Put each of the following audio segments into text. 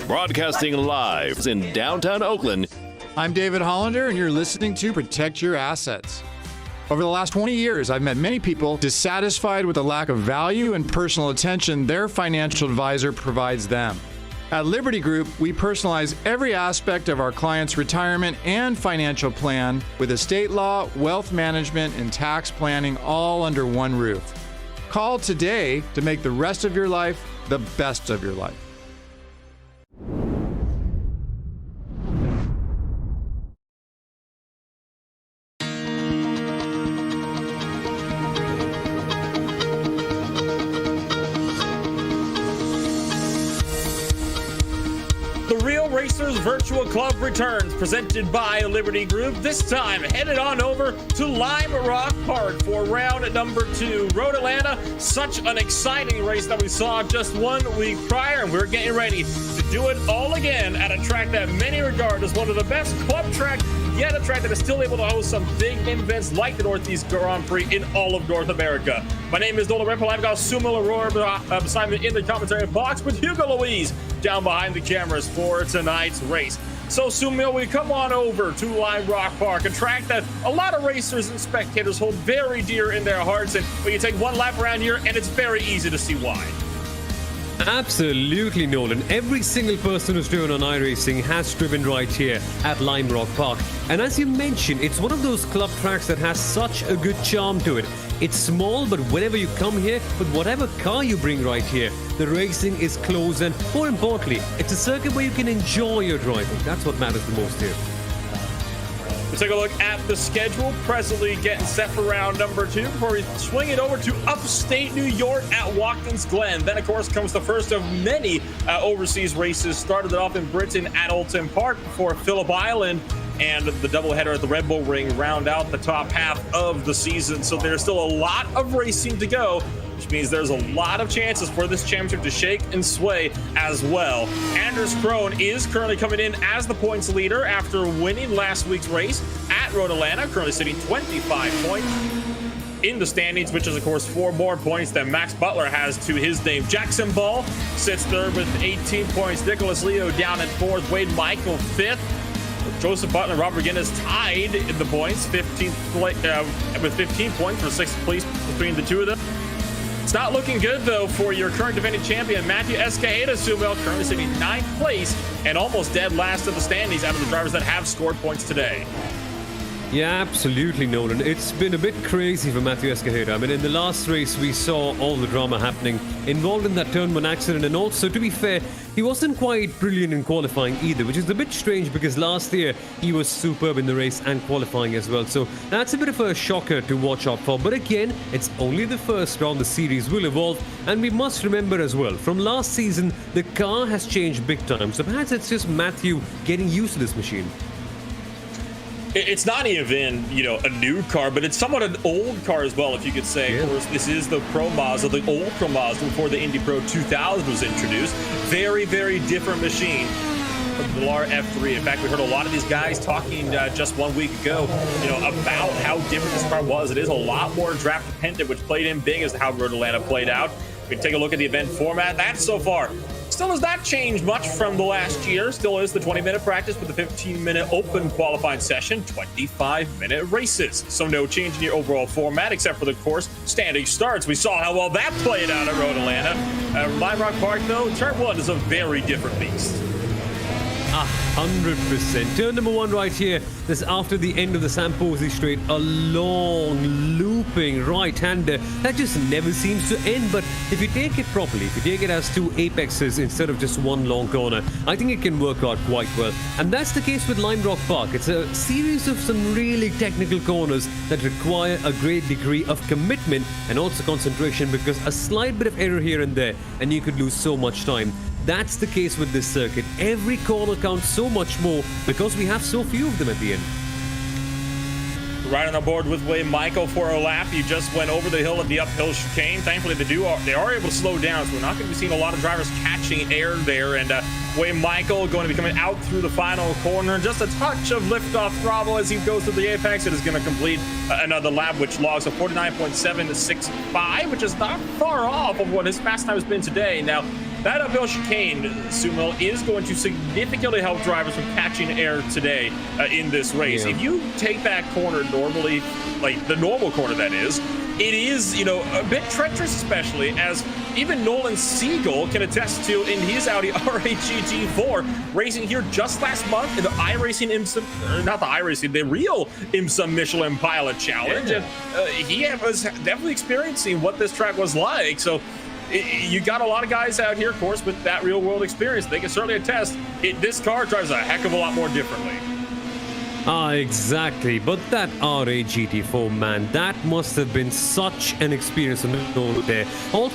Broadcasting live in downtown Oakland. I'm David Hollander, and you're listening to Protect Your Assets. Over the last 20 years, I've met many people dissatisfied with the lack of value and personal attention their financial advisor provides them. At Liberty Group, we personalize every aspect of our clients' retirement and financial plan with estate law, wealth management, and tax planning all under one roof. Call today to make the rest of your life the best of your life. Racers Virtual Club returns, presented by Liberty Group. This time, headed on over to Lime Rock Park for round number 2. Road Atlanta, such an exciting race that we saw just 1 week prior, and we're getting ready to do it all again at a track that many regard as one of the best club tracks, yet a track that is still able to host some big events like the Northeast Grand Prix in all of North America. My name is Nolan Rempel. I've got Sumo Aurora beside me in the commentary box with Hugo Louise down behind the cameras for tonight's race. So, Sumo, we come on over to Lime Rock Park, a track that a lot of racers and spectators hold very dear in their hearts, and you take one lap around here, and it's very easy to see why. Absolutely, Nolan. Every single person who's driven on iRacing has driven right here at Lime Rock Park. And as you mentioned, it's one of those club tracks that has such a good charm to it. It's small, but whenever you come here, with whatever car you bring right here, the racing is close, and more importantly, it's a circuit where you can enjoy your driving. That's what matters the most here. We'll take a look at the schedule, presently getting set for round number 2 before we swing it over to upstate New York at Watkins Glen. Then, of course, comes the first of many overseas races. Started it off in Britain at Oulton Park before Phillip Island, and the doubleheader at the Red Bull Ring round out the top half of the season. So there's still a lot of racing to go, which means there's a lot of chances for this championship to shake and sway as well. Anders Krohn is currently coming in as the points leader after winning last week's race at Road Atlanta, currently sitting 25 points in the standings, which is, of course, 4 more points than Max Butler has to his name. Jackson Ball sits third with 18 points. Nicholas Leo down at 4th. Wade Michael 5th. Joseph Butler and Robert McGinnis tied in the points, with 15 points for 6th place between the two of them. It's not looking good, though, for your current defending champion, Matthew Escajeda, Sumo, currently sitting 9th place and almost dead last of the standings out of the drivers that have scored points today. Yeah, absolutely, Nolan. It's been a bit crazy for Matthew Escajeda. I mean, in the last race, we saw all the drama happening involved in that turn 1 accident, and also, to be fair, he wasn't quite brilliant in qualifying either, which is a bit strange because last year he was superb in the race and qualifying as well. So that's a bit of a shocker to watch out for. But again, it's only the first round. The series will evolve, and we must remember as well, from last season, the car has changed big time. So perhaps it's just Matthew getting used to this machine. It's not even, a new car, but it's somewhat an old car as well, if you could say. Yeah. Of course, this is the Pro Mazda, the old Pro Mazda before the Indy Pro 2000 was introduced. Very, very different machine from the Velar F3. In fact, we heard a lot of these guys talking just 1 week ago, about how different this car was. It is a lot more draft dependent, which played in big as how Road Atlanta played out. We can take a look at the event format. That so far still has not changed much from the last year. Still is the 20-minute practice with the 15-minute open qualifying session, 25-minute races. So no change in your overall format, except for the course standing starts. We saw how well that played out at Road Atlanta. Lime Rock Park, though, turn 1 is a very different beast. 100%. Turn number 1 right here. This after the end of the Samposi Straight, a long looping right-hander that just never seems to end. But if you take it properly, if you take it as 2 apexes instead of just 1 long corner, I think it can work out quite well. And that's the case with Lime Rock Park. It's a series of some really technical corners that require a great degree of commitment and also concentration, because a slight bit of error here and there and you could lose so much time. That's the case with this circuit. Every corner counts so much more because we have so few of them at the end. Right on the board with Wade Michael for a lap. He just went over the hill at the uphill chicane. Thankfully, they are able to slow down, so we're not going to be seeing a lot of drivers catching air there. And Wade Michael going to be coming out through the final corner. Just a touch of liftoff throttle as he goes through the apex. It is going to complete another lap, which logs a 49.765, which is not far off of what his fast time has been today. Now, that uphill chicane, Sumo, is going to significantly help drivers from catching air today in this race. If you take that corner normally, like the normal corner that is, it is, you know, a bit treacherous, especially as even Nolan Siegel can attest to in his Audi R8 GT4 racing here just last month in the iRacing IMSA, not the iRacing, the real IMSA Michelin Pilot Challenge. And he was definitely experiencing what this track was like. So you got a lot of guys out here, of course, with that real world experience. They can certainly attest this car drives a heck of a lot more differently. Exactly. But that R8 GT4, man, that must have been such an experience on the road there. All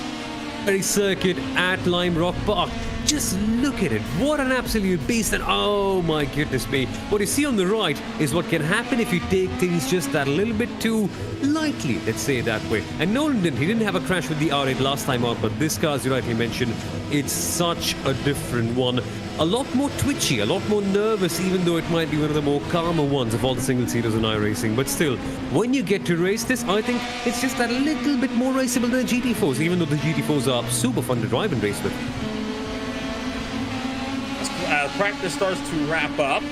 very circuit at Lime Rock Park. Just look at it. What an absolute beast. And oh my goodness me. What you see on the right is what can happen if you take things just that little bit too lightly, let's say it that way. And Nolan didn't. He didn't have a crash with the R8 last time out, but this car, as you rightly mentioned, it's such a different one. A lot more twitchy, a lot more nervous, even though it might be one of the more calmer ones of all the single-seaters in iRacing. But still, when you get to race this, I think it's just that little bit more raceable than the GT4s, even though the GT4s are super fun to drive and race with. Practice starts to wrap up.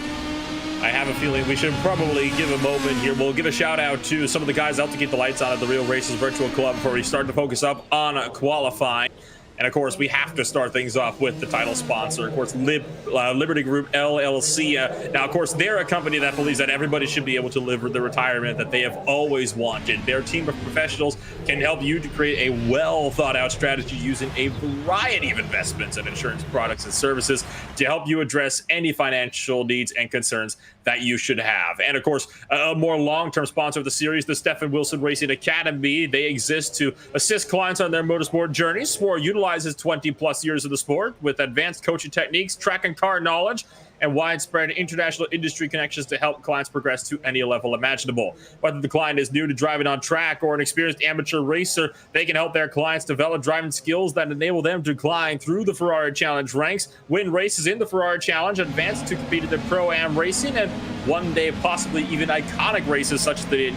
I have a feeling we should probably give a moment here. We'll give a shout out to some of the guys out to keep the lights on at the Real Races Virtual Club before we start to focus up on qualifying. And of course, we have to start things off with the title sponsor, of course, Liberty Group LLC. Now, of course, they're a company that believes that everybody should be able to live the retirement that they have always wanted. Their team of professionals can help you to create a well thought out strategy using a variety of investments and insurance products and services to help you address any financial needs and concerns that you should have. And of course, a more long-term sponsor of the series, the Stephen Wilson Racing Academy. They exist to assist clients on their motorsport journeys. Sport utilizes 20 plus years of the sport with advanced coaching techniques, track and car knowledge, and widespread international industry connections to help clients progress to any level imaginable. Whether the client is new to driving on track or an experienced amateur racer, they can help their clients develop driving skills that enable them to climb through the Ferrari Challenge ranks, win races in the Ferrari Challenge, advance to compete in the Pro-Am racing, and one day possibly even iconic races such as the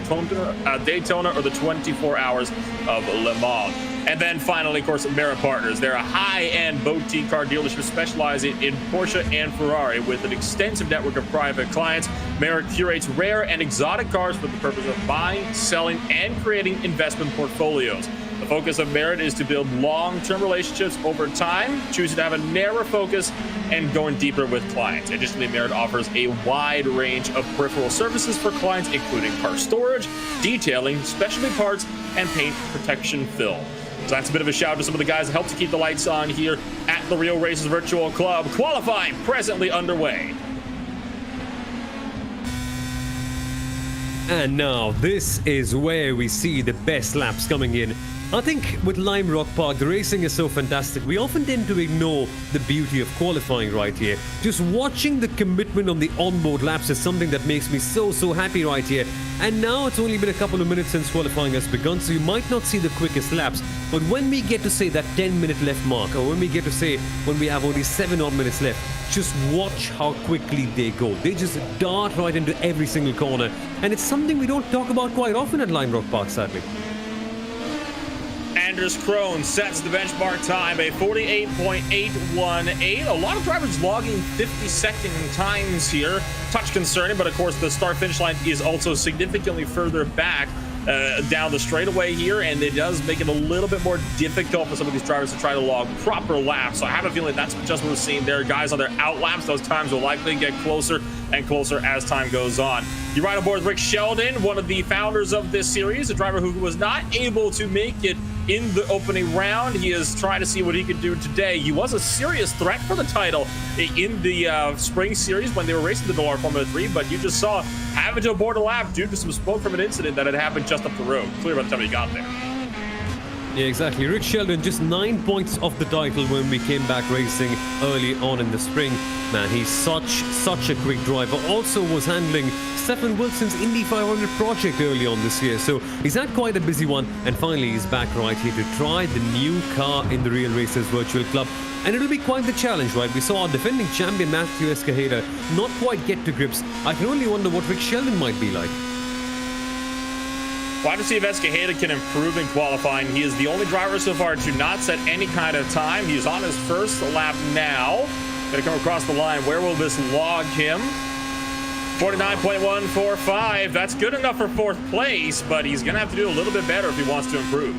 Daytona or the 24 Hours of Le Mans. And then finally, of course, Merit Partners. They're a high-end boutique car dealership specializing in Porsche and Ferrari with an extensive network of private clients. Merit curates rare and exotic cars for the purpose of buying, selling, and creating investment portfolios. The focus of Merit is to build long-term relationships over time, choosing to have a narrow focus and going deeper with clients. Additionally, Merit offers a wide range of peripheral services for clients, including car storage, detailing, specialty parts, and paint protection film. So that's a bit of a shout out to some of the guys that help to keep the lights on here at the Real Races Virtual Club. Qualifying presently underway. And now, this is where we see the best laps coming in. I think with Lime Rock Park, the racing is so fantastic. We often tend to ignore the beauty of qualifying right here. Just watching the commitment on the onboard laps is something that makes me so happy right here. And now it's only been a couple of minutes since qualifying has begun, so you might not see the quickest laps. But when we get to say that 10-minute left mark, or when we get to say when we have only 7 odd minutes left, just watch how quickly they go. They just dart right into every single corner. And it's something we don't talk about quite often at Lime Rock Park, sadly. Anders Krohn sets the benchmark time, a 48.818. A lot of drivers logging 50-second times here. Touch concerning, but of course the start-finish line is also significantly further back down the straightaway here, and it does make it a little bit more difficult for some of these drivers to try to log proper laps. So I have a feeling that's just what we're seeing there. Guys on their out laps, those times will likely get closer and closer as time goes on. You ride aboard Rick Sheldon, one of the founders of this series, a driver who was not able to make it in the opening round. He is trying to see what he could do today. He was a serious threat for the title in the spring series when they were racing the Dallara Formula 3, but you just saw having to abort a lap due to some smoke from an incident that had happened just up the road. Clear by the time he got there. Yeah, exactly. Rick Sheldon, just 9 points off the title when we came back racing early on in the spring. Man, he's such a quick driver. Also was handling Stephen Wilson's Indy 500 project early on this year. So he's had quite a busy one. And finally, he's back right here to try the new car in the Real Racers Virtual Club. And it'll be quite the challenge, right? We saw our defending champion Matthew Escajeda not quite get to grips. I can only wonder what Rick Sheldon might be like. We'll have to see if Escajeda can improve in qualifying. He is the only driver so far to not set any kind of time. He's on his first lap now. Gonna come across the line. Where will this log him? 49.145. That's good enough for 4th place, but he's gonna have to do a little bit better if he wants to improve.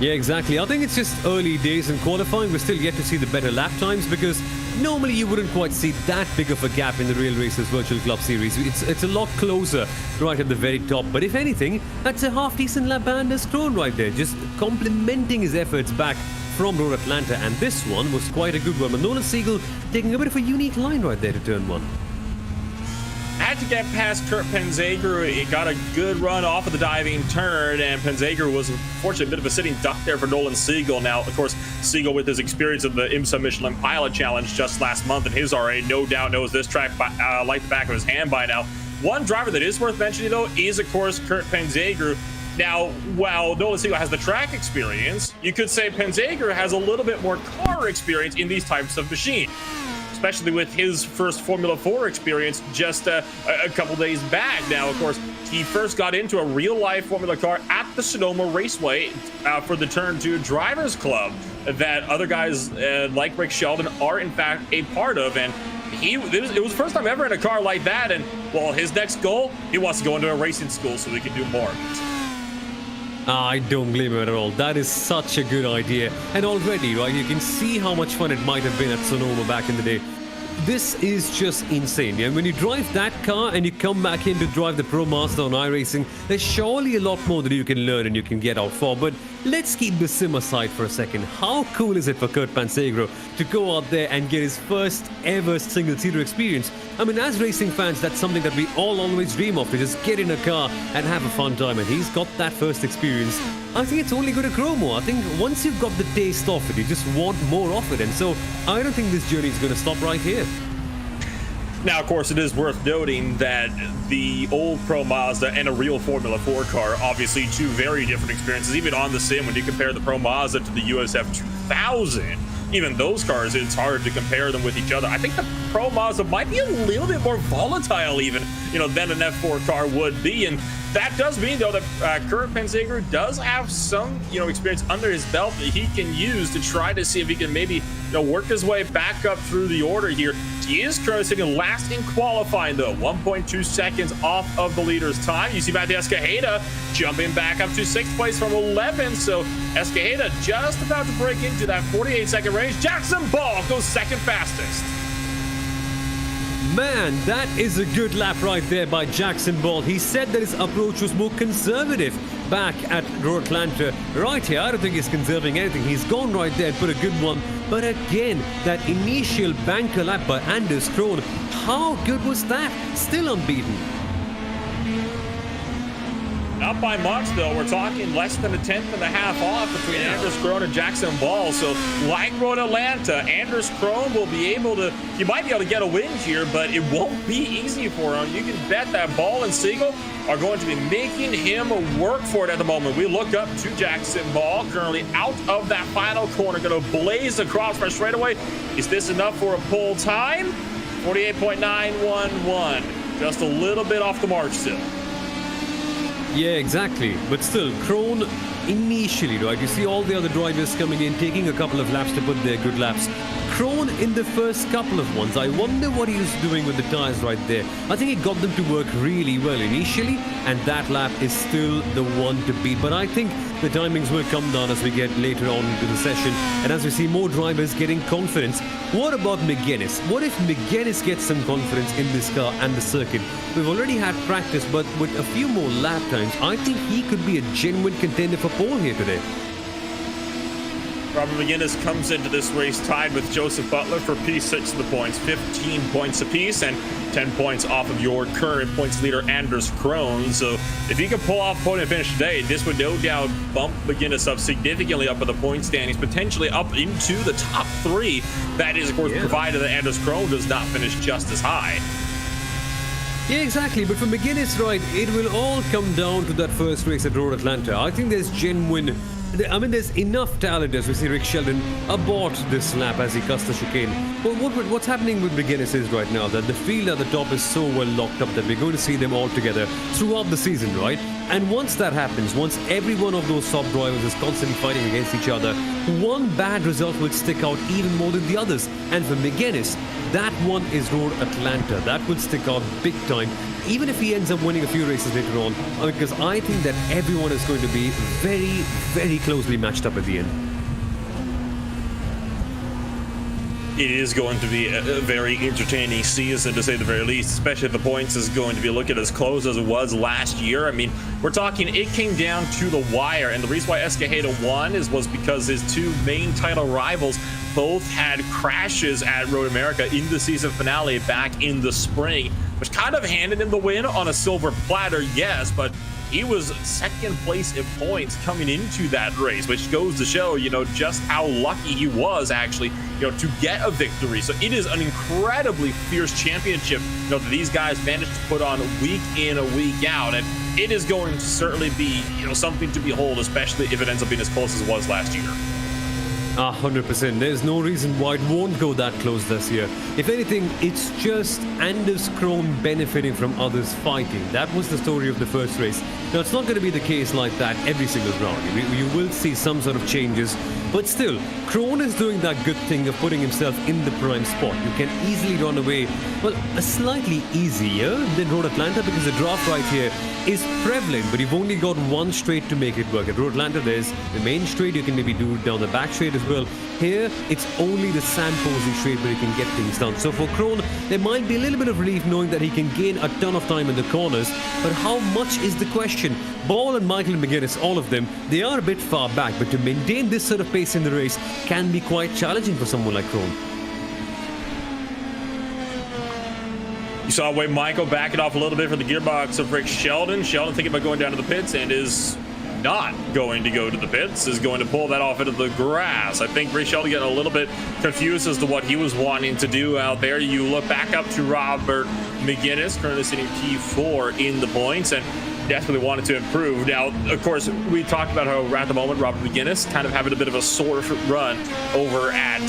Yeah, exactly. I think it's just early days in qualifying. We're still yet to see the better lap times because normally you wouldn't quite see that big of a gap in the Real Racers Virtual Club Series. It's a lot closer right at the very top. But if anything, that's a half-decent lap by Anders Krohn right there, just complimenting his efforts back from Road Atlanta. And this one was quite a good one. But Nolan Siegel taking a bit of a unique line right there to turn 1. Had to get past Kurt Penzager. He got a good run off of the diving turn, and Penzager was unfortunately a bit of a sitting duck there for Nolan Siegel. Now, of course, Siegel with his experience of the IMSA Michelin Pilot Challenge just last month and his RA, no doubt knows this track like the back of his hand by now. One driver that is worth mentioning, though, is, of course, Kurt Penzager. Now, while Nolan Siegel has the track experience, you could say Penzager has a little bit more car experience in these types of machines, especially with his first Formula 4 experience just a couple days back. Now, of course, he first got into a real-life Formula car at the Sonoma Raceway for the Turn 2 Drivers Club that other guys like Rick Sheldon are, in fact, a part of. And it was the first time ever in a car like that. And, well, his next goal, he wants to go into a racing school so he can do more. I don't blame him at all. That is such a good idea. And already, right, you can see how much fun it might have been at Sonoma back in the day. This is just insane. And when you drive that car and you come back in to drive the Pro Mazda on iRacing, there's surely a lot more that you can learn and you can get out for. But let's keep the sim aside for a second. How cool is it for Kurt Penzager to go out there and get his first ever single-seater experience? I mean, as racing fans, that's something that we all always dream of, to just get in a car and have a fun time. And he's got that first experience. I think it's only going to grow more. I think once you've got the taste of it, you just want more of it. And so I don't think this journey is going to stop right here. Now, of course, it is worth noting that the old Pro Mazda and a real Formula 4 car, obviously two very different experiences. Even on the sim, when you compare the Pro Mazda to the USF 2000, even those cars, it's hard to compare them with each other. I think the Pro Mazda might be a little bit more volatile even, than an F4 car would be. And that does mean, though, that Kurt Penzager does have some, experience under his belt that he can use to try to see if he can maybe, work his way back up through the order here. He is currently sitting last in qualifying, though, 1.2 seconds off of the leader's time. You see Matthew Escajeda jumping back up to 6th place from 11. So Escajeda just about to break into that 48-second range. Jackson Ball goes second fastest. Man, that is a good lap right there by Jackson Ball. He said that his approach was more conservative back at Road Atlanta. Right here, I don't think he's conserving anything. He's gone right there and put a good one. But again, that initial banker lap by Anders Krohn, how good was that? Still unbeaten. Not by much, though. We're talking less than a tenth and a half off between Anders Krohn and Jackson Ball. So, like Road Atlanta, Anders Krohn will be able to, you might be able to get a win here, but it won't be easy for him. You can bet that Ball and Siegel are going to be making him work for it at the moment. We look up to Jackson Ball, currently out of that final corner, going to blaze across for straightaway. Is this enough for a pole time? 48.911. Just a little bit off the mark still. Yeah, exactly. But still, Krohn initially, right? You see all the other drivers coming in, taking a couple of laps to put their good laps. Krohn in the first couple of ones, I wonder what he was doing with the tires right there. I think he got them to work really well initially, and that lap is still the one to beat. But I think the timings will come down as we get later on into the session, and as we see more drivers getting confidence. What about McGuinness? What if McGuinness gets some confidence in this car and the circuit? We've already had practice, but with a few more lap times, I think he could be a genuine contender for pole here today. Robert McGuinness comes into this race tied with Joseph Butler for P6 of the points, 15 points apiece, and 10 points off of your current points leader, Anders Krohn. So if he can pull off podium finish today, this would no doubt bump McGuinness up significantly up in the point standings, potentially up into the top 3. That is, of course, provided that Anders Krohn does not finish just as high. Yeah, exactly. But for McGuinness, right, it will all come down to that first race at Road Atlanta. I think there's genuine I mean, there's enough talent as we see Rick Sheldon abort this lap as he cuts the chicane. But what's happening with McGuinness is right now that the field at the top is so well locked up that we're going to see them all together throughout the season, right? And once that happens, once every one of those top drivers is constantly fighting against each other, one bad result will stick out even more than the others. And for McGuinness, that one is Road Atlanta. That will stick out big time, even if he ends up winning a few races later on, because I think that everyone is going to be very, very closely matched up at the end. It is going to be a very entertaining season, to say the very least, especially if the points is going to be looking as close as it was last year. I mean, we're talking it came down to the wire, and the reason why Escajeda won was because his two main title rivals both had crashes at Road America in the season finale back in the spring, which kind of handed him the win on a silver platter, yes, but he was second place in points coming into that race, which goes to show, just how lucky he was actually, to get a victory. So it is an incredibly fierce championship, that these guys managed to put on week in, a week out. And it is going to certainly be, something to behold, especially if it ends up being as close as it was last year. 100%. There's no reason why it won't go that close this year. If anything, it's just Anders Krohn benefiting from others fighting. That was the story of the first race. Now, it's not going to be the case like that every single round. You will see some sort of changes, but still, Krohn is doing that good thing of putting himself in the prime spot. You can easily run away, well, a slightly easier than Road Atlanta because the draft right here is prevalent, but you've only got one straight to make it work. At Road Atlanta, there's the main straight, you can maybe do down the back straight as well. Here, it's only the sand-posing straight where he can get things done. So for Krohn, there might be a little bit of relief knowing that he can gain a ton of time in the corners, but how much is the question? Ball and Michael and McGuinness, all of them, they are a bit far back, but to maintain this sort of pace in the race can be quite challenging for someone like Krohn. You saw Wade Michael backing off a little bit for the gearbox of Rick Sheldon. Sheldon thinking about going down to the pits and is not going to go to the pits, is going to pull that off into the grass. I think Rick Sheldon getting a little bit confused as to what he was wanting to do out there. You look back up to Robert McGuinness, currently sitting P4 in the points, and desperately wanted to improve. Now, of course, we talked about how at the moment Robert McGuinness kind of having a bit of a sore run over at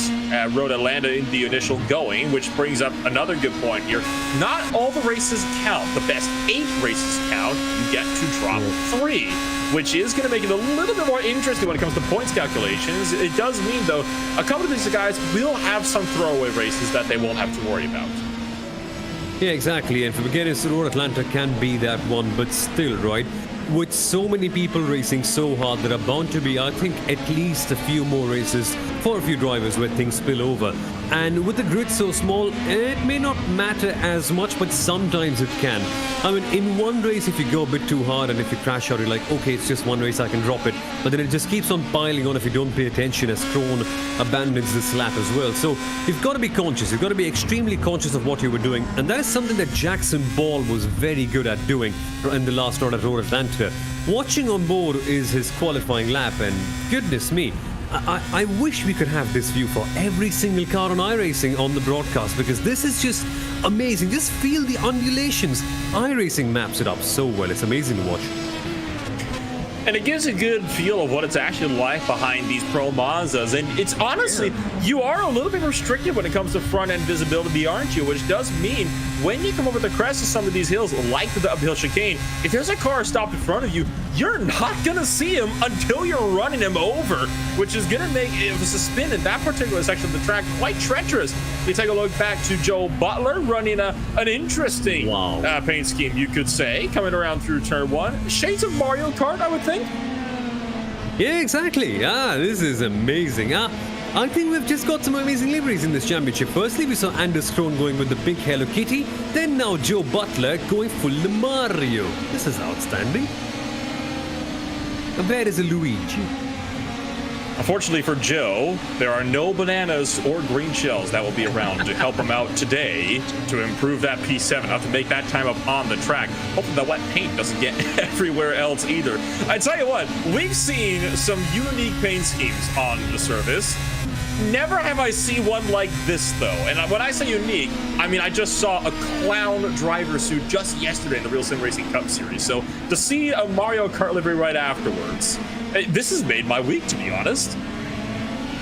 Road Atlanta in the initial going, which brings up another good point here. Not all the races count. The best 8 races count. You get to drop 3, which is going to make it a little bit more interesting when it comes to points calculations. It does mean, though, a couple of these guys will have some throwaway races that they won't have to worry about. Yeah, exactly. And for McGuinness, Road Atlanta can be that one, but still, right? With so many people racing so hard, there are bound to be, I think, at least a few more races for a few drivers where things spill over. And with the grid so small, it may not matter as much, but sometimes it can. I mean, in one race, if you go a bit too hard and if you crash out, you're like, okay, it's just one race, I can drop it. But then it just keeps on piling on if you don't pay attention, as Krohn abandons this lap as well. So you've got to be conscious. You've got to be extremely conscious of what you were doing. And that is something that Jackson Ball was very good at doing in the last round at Road Atlanta. Watching on board is his qualifying lap, and goodness me, I wish we could have this view for every single car on iRacing on the broadcast, because this is just amazing. Just feel the undulations. iRacing maps it up so well. It's amazing to watch. And it gives a good feel of what it's actually like behind these Pro Mazdas. And it's honestly, you are a little bit restricted when it comes to front-end visibility, aren't you? Which does mean when you come over the crest of some of these hills, like the uphill chicane, if there's a car stopped in front of you, you're not going to see him until you're running him over, which is going to make it was a spin in that particular section of the track quite treacherous. We take a look back to Joe Butler running an interesting paint scheme, you could say, coming around through turn 1. Shades of Mario Kart, I would think. Yeah, exactly. This is amazing. I think we've just got some amazing liveries in this championship. Firstly, we saw Anders Krohn going with the big Hello Kitty. Then now Joe Butler going full Mario. This is outstanding. And where is a Luigi? Unfortunately for Joe, there are no bananas or green shells that will be around to help him out today to improve that P7, not to make that time up on the track. Hopefully that wet paint doesn't get everywhere else either. I tell you what, we've seen some unique paint schemes on the service. Never have I seen one like this, though. And when I say unique, I mean, I just saw a clown driver suit just yesterday in the Real Sim Racing Cup Series. So to see a Mario Kart livery right afterwards, this has made my week, to be honest.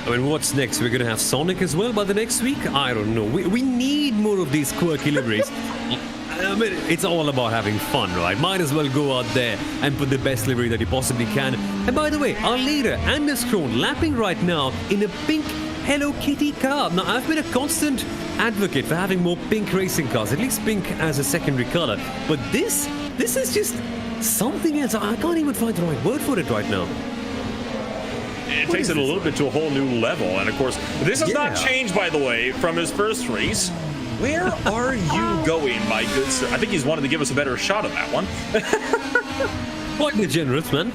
I mean, what's next? We're going to have Sonic as well by the next week? I don't know. We need more of these quirky liveries. I mean, it's all about having fun, right? Might as well go out there and put the best livery that you possibly can. And by the way, our leader, Anders Krohn, lapping right now in a pink Hello Kitty car. Now, I've been a constant advocate for having more pink racing cars, at least pink as a secondary color. But this is just something else. I can't even find the right word for it right now. It takes it a little bit to a whole new level. And of course, this has not changed, by the way, from his first race. Where are you going, my good sir? I think he's wanted to give us a better shot of that one. Quite generous, man.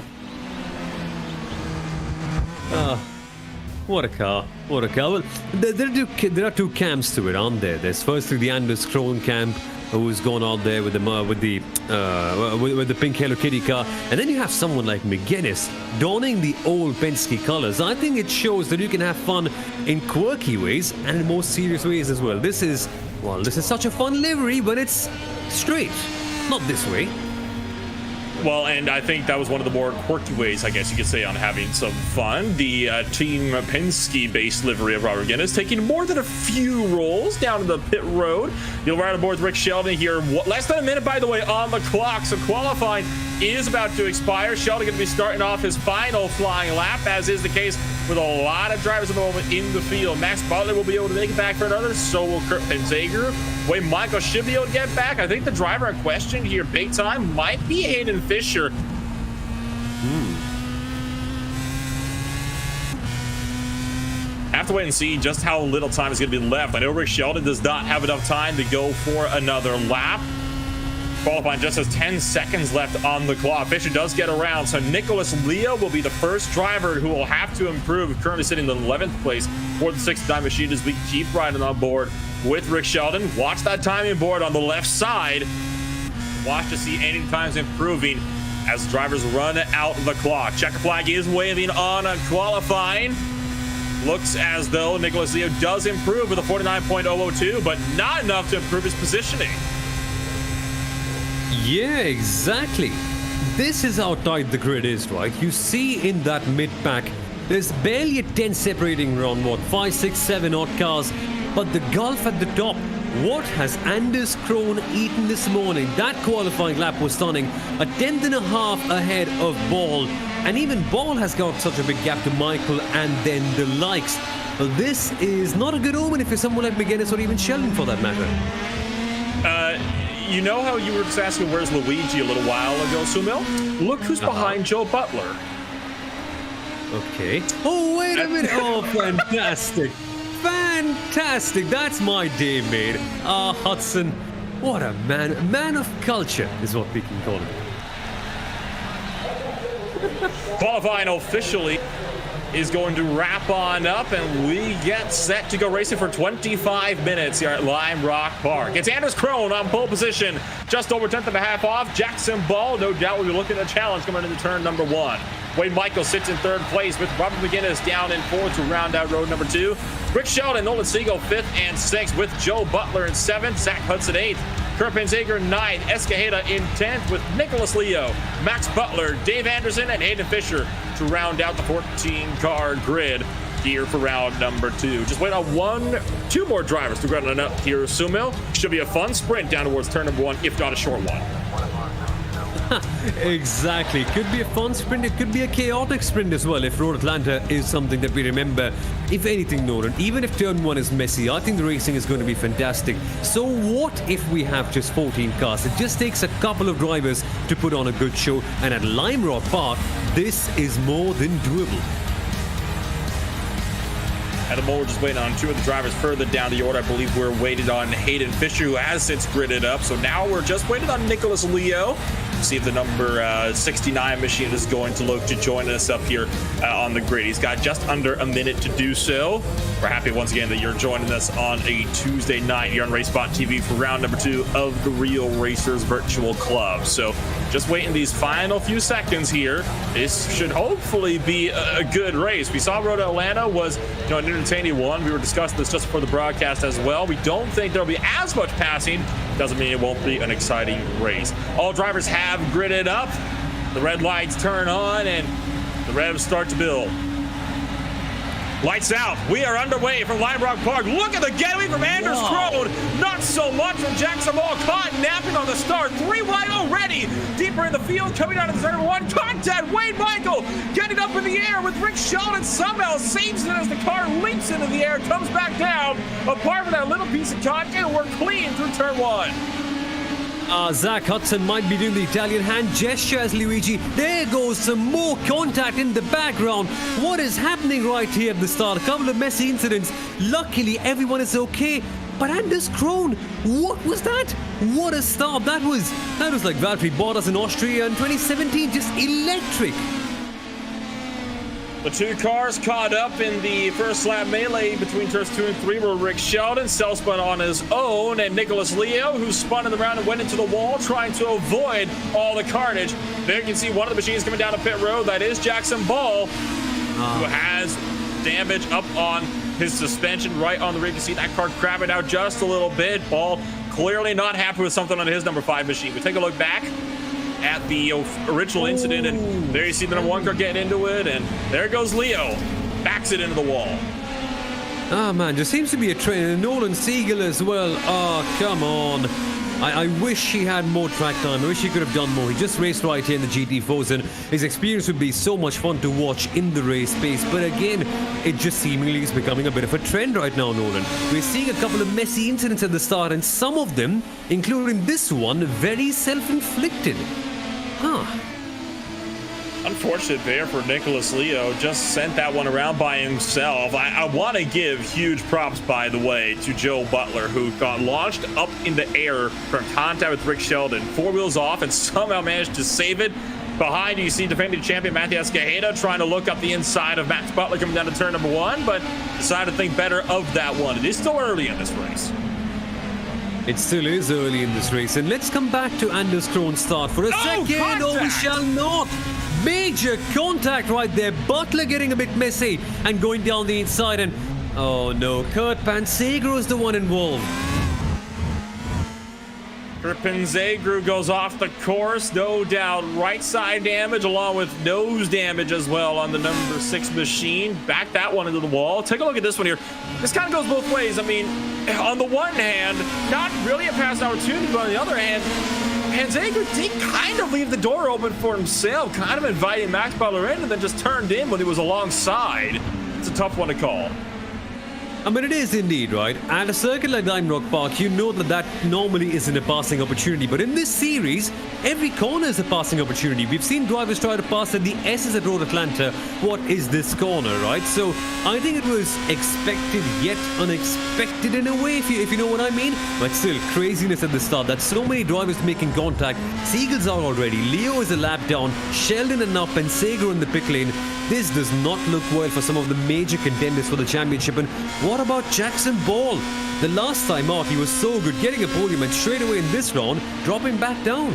What a car. What a car. Well, there are two camps to it, aren't there? There's firstly the Anders Krohn camp, who's gone out there with the pink Hello Kitty car, and then you have someone like McGuinness donning the old Penske colors. I think it shows that you can have fun in quirky ways and in more serious ways as well. This is such a fun livery, but it's straight, not this way. Well, and I think that was one of the more quirky ways, I guess you could say, on having some fun. The Team Penske-based livery of Robert Guinness taking more than a few rolls down to the pit road. You'll ride aboard with Rick Sheldon here. Less than a minute, by the way, on the clock. So qualifying is about to expire. Sheldon going to be starting off his final flying lap, as is the case with a lot of drivers at the moment in the field. Max Butler will be able to make it back for another. So will Kurt Penzager. Wait, Michael should be able to get back. I think the driver in question here, big time, might be Hayden Fisher. Have to wait and see just how little time is going to be left. I know Rick Sheldon does not have enough time to go for another lap. Qualifying just has 10 seconds left on the clock. Fisher does get around, so Nicholas Leo will be the first driver who will have to improve. Currently sitting in the 11th place for the 6th-time machine as we keep riding on board with Rick Sheldon. Watch that timing board on the left side. Watch to see any times improving as drivers run out the clock. Checker flag is waving on qualifying. Looks as though Nicholas Leo does improve with a 49.002, but not enough to improve his positioning. Yeah, exactly. This is how tight the grid is, right? You see in that mid-pack, there's barely a 10 separating around, 5, 6, 7 odd cars, but the gulf at the top. What has Anders Krohn eaten this morning? That qualifying lap was stunning. A 10.5 ahead of Ball. And even Ball has got such a big gap to Michael and then the likes. Well, this is not a good omen if you're someone like McGuinness or even Sheldon for that matter. You know how you were just asking where's Luigi a little while ago, Sumil? Look who's behind Joe Butler. Okay. Oh, wait a minute. Oh, fantastic. Fantastic. That's my day, mate. Hudson. What a man. A man of culture is what we can call him. Qualifying officially is going to wrap on up, and we get set to go racing for 25 minutes here at Lime Rock Park. It's Anders Krohn on pole position, just over 10th and a half off. Jackson Ball, no doubt, will be looking at a challenge coming into turn number 1. Wade Michael sits in 3rd place with Robert McGuinness down in 4th to round out road number 2. Rick Sheldon, Nolan Siegel 5th and 6th with Joe Butler in 7th, Zach Hudson 8th. Kurt Penzager 9th, Escajeda in 10th with Nicholas Leo, Max Butler, Dave Anderson, and Hayden Fisher to round out the 14-car grid here for round number 2. Just wait on 2 more drivers to run up here, Sumil. Should be a fun sprint down towards turn number 1, if not a short one. Exactly. Could be a fun sprint. It could be a chaotic sprint as well if Road Atlanta is something that we remember. If anything, Nolan, even if turn 1 is messy, I think the racing is going to be fantastic. So what if we have just 14 cars? It just takes a couple of drivers to put on a good show, and at Lime Rock Park, this is more than doable. At the moment, we're just waiting on 2 of the drivers further down the order. I believe we're waiting on Hayden Fisher, who has since gridded up. So now we're just waiting on Nicholas Leo. See if the number 69 machine is going to look to join us up here on the grid. He's got just under a minute to do so. We're happy once again that you're joining us on a Tuesday night here on RaceSpotTV for round number 2 of the Real Racers Virtual Club. So just waiting these final few seconds here. This should hopefully be a good race. We saw Road Atlanta was an entertaining one. We were discussing this just before the broadcast as well. We don't think there'll be as much passing. Doesn't mean it won't be an exciting race. All drivers have gridded up. The red lights turn on and the revs start to build. Lights out. We are underway from Lime Rock Park. Look at the getaway from Anders Krohn. Not so much from Jackson Ball. Caught napping on the start. 3 wide already. Deeper in the field, coming out of the turn 1. Contact. Wade Michael getting up in the air with Rick Sheldon. Somehow saves it as the car leaps into the air, comes back down. Apart from that little piece of contact, we're clean through turn 1. Zach Hudson might be doing the Italian hand gesture as Luigi. There goes some more contact in the background. What is happening right here at the start? A couple of messy incidents. Luckily, everyone is okay. But Anders Krohn, what was that? What a start that was. That was like Valtteri Bottas in Austria in 2017. Just electric. The two cars caught up in the first lap melee between turns 2 and 3 were Rick Sheldon, self-spun on his own, and Nicholas Leo, who spun in the round and went into the wall, trying to avoid all the carnage. There you can see one of the machines coming down the pit road. That is Jackson Ball, who has damage up on his suspension right on the rear. You can see that car crabbing out just a little bit. Ball clearly not happy with something on his number 5 machine. We take a look back at the original incident, and there you see the number 1 car getting into it, and there goes Leo, backs it into the wall. Ah, man, there seems to be a train. Nolan Siegel as well. Oh, come on. I wish he had more track time. I wish he could have done more. He just raced right here in the GT4s, and his experience would be so much fun to watch in the race space. But again, it just seemingly is becoming a bit of a trend right now, Nolan. We're seeing a couple of messy incidents at the start, and some of them, including this one, very self-inflicted. Huh. Unfortunate there for Nicholas Leo. Just sent that one around by himself. I want to give huge props, by the way, to Joe Butler, who got launched up in the air from contact with Rick Sheldon. 4 wheels off and somehow managed to save it. Behind you see defending champion Matthias Gajeda trying to look up the inside of Max Butler coming down to turn number 1, but decided to think better of that one. It is still early in this race. It still is early in this race, and let's come back to Anders Krohn's start for a second. Contact. Oh, we shall not. Major contact right there. Butler getting a bit messy and going down the inside, and oh no, Kurt Panzagro is the one involved. Panzagro goes off the course, no doubt. Right side damage along with nose damage as well on the number 6 machine. Back that one into the wall. Take a look at this one here. This kind of goes both ways. I mean, on the one hand, not really a pass opportunity, but on the other hand, Panzagro did kind of leave the door open for himself, kind of inviting Max Butler in, and then just turned in when he was alongside. It's a tough one to call. I mean, it is indeed, right? At a circuit like Lime Rock Park, you know that normally isn't a passing opportunity. But in this series, every corner is a passing opportunity. We've seen drivers try to pass at the S's at Road Atlanta. What is this corner, right? So I think it was expected yet unexpected in a way, if you know what I mean. But still, craziness at the start. That's so many drivers making contact. Siegel's out already. Leo is a lap down. Sheldon and now Panzagro in the pit lane. This does not look well for some of the major contenders for the championship. And what about Jackson Ball? The last time out, he was so good, getting a podium, and straight away in this round, dropping back down.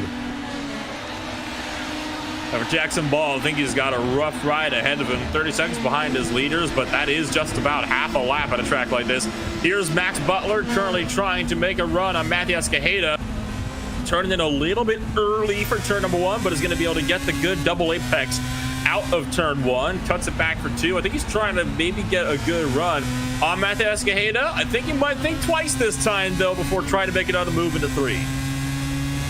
For Jackson Ball, I think he's got a rough ride ahead of him, 30 seconds behind his leaders, but that is just about half a lap at a track like this. Here's Max Butler currently trying to make a run on Matthias Gajeda. Turning in a little bit early for turn number 1, but is going to be able to get the good double apex out of turn 1, cuts it back for 2. I think he's trying to maybe get a good run on Matthias Gajeda. I think he might think twice this time, though, before trying to make another move into 3.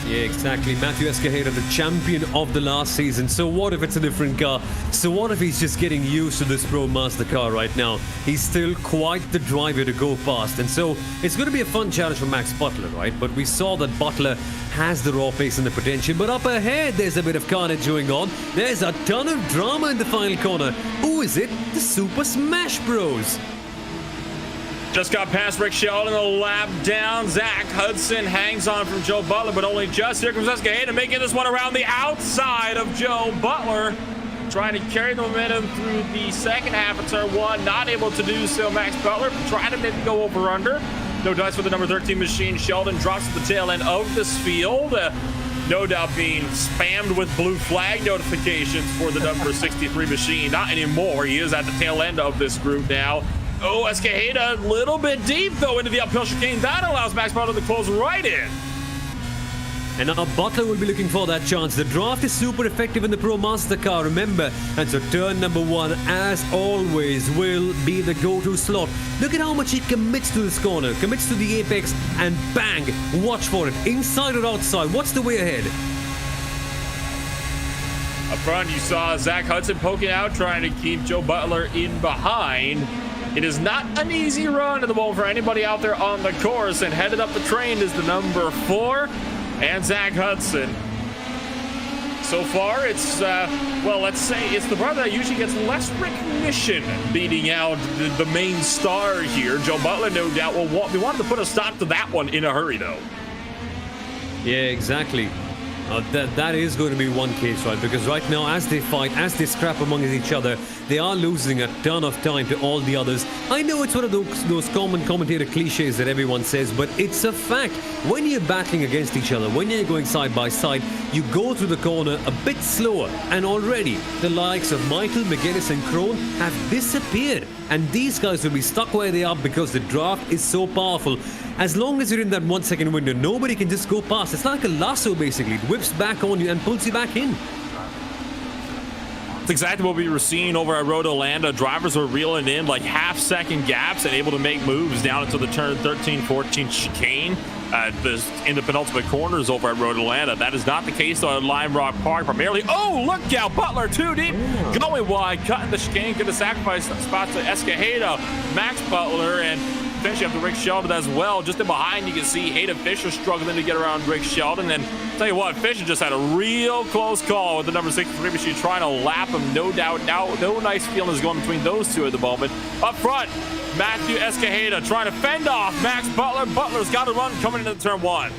Yeah, exactly. Matthias Gajeda, the champion of the last season. So what if it's a different car? So what if he's just getting used to this Pro Mazda car right now? He's still quite the driver to go past. And so it's going to be a fun challenge for Max Butler, right? But we saw that Butler has the raw pace and the potential. But up ahead, there's a bit of carnage going on. There's a ton of drama in the final corner. Who is it? The Super Smash Bros. Just got past Rick Sheldon, a lap down. Zach Hudson hangs on from Joe Butler, but only just. Here comes Escajeda making this one around the outside of Joe Butler. Trying to carry the momentum through the second half of turn one. Not able to do so. Max Butler trying to maybe go over under. No dice for the number 13 machine. Sheldon drops at the tail end of this field. No doubt being spammed with blue flag notifications for the number 63 machine. Not anymore. He is at the tail end of this group now. Oh, Escajeda a little bit deep, though, into the uphill chicane. That allows Max Butler to close right in. And now Butler will be looking for that chance. The draft is super effective in the Pro Mazda car, remember. And so turn number one, as always, will be the go-to slot. Look at how much he commits to this corner, commits to the apex, and bang, watch for it. Inside or outside, what's the way ahead? Up front, you saw Zach Hudson poking out, trying to keep Joe Butler in behind. It is not an easy run at the moment for anybody out there on the course, and headed up the train is the number 4, and Zach Hudson. So far, it's, well, let's say it's the brother that usually gets less recognition, beating out the main star here. Joe Butler, no doubt, we wanted to put a stop to that one in a hurry, though. Yeah, exactly. That is going to be one case, right? Because right now, as they fight, as they scrap among each other, they are losing a ton of time to all the others. I know it's one of those common commentator cliches that everyone says, but it's a fact. When you're battling against each other, when you're going side by side, you go through the corner a bit slower. And already, the likes of Michael, McGuinness and Krohn have disappeared. And these guys will be stuck where they are because the draft is so powerful. As long as you're in that 1 second window, nobody can just go past. It's like a lasso, basically. It whips back on you and pulls you back in. That's exactly what we were seeing over at Road Orlando. Drivers were reeling in like half-second gaps and able to make moves down into the turn 13-14 chicane in the penultimate corners over at Road Orlando. That is not the case though at Lime Rock Park. Primarily, oh, look out, Butler too deep, going wide, cutting the chicane, going to sacrifice spots to Escajeda, Max Butler, and potentially up to Rick Sheldon as well. Just in behind, you can see Hayden Fisher struggling to get around Rick Sheldon. And tell you what, Fisher just had a real close call with the number 63 machine trying to lap him. No doubt, no nice feelings going between those two at the moment. Up front, Matthew Escajeda trying to fend off Max Butler. Butler's got a run coming into turn one.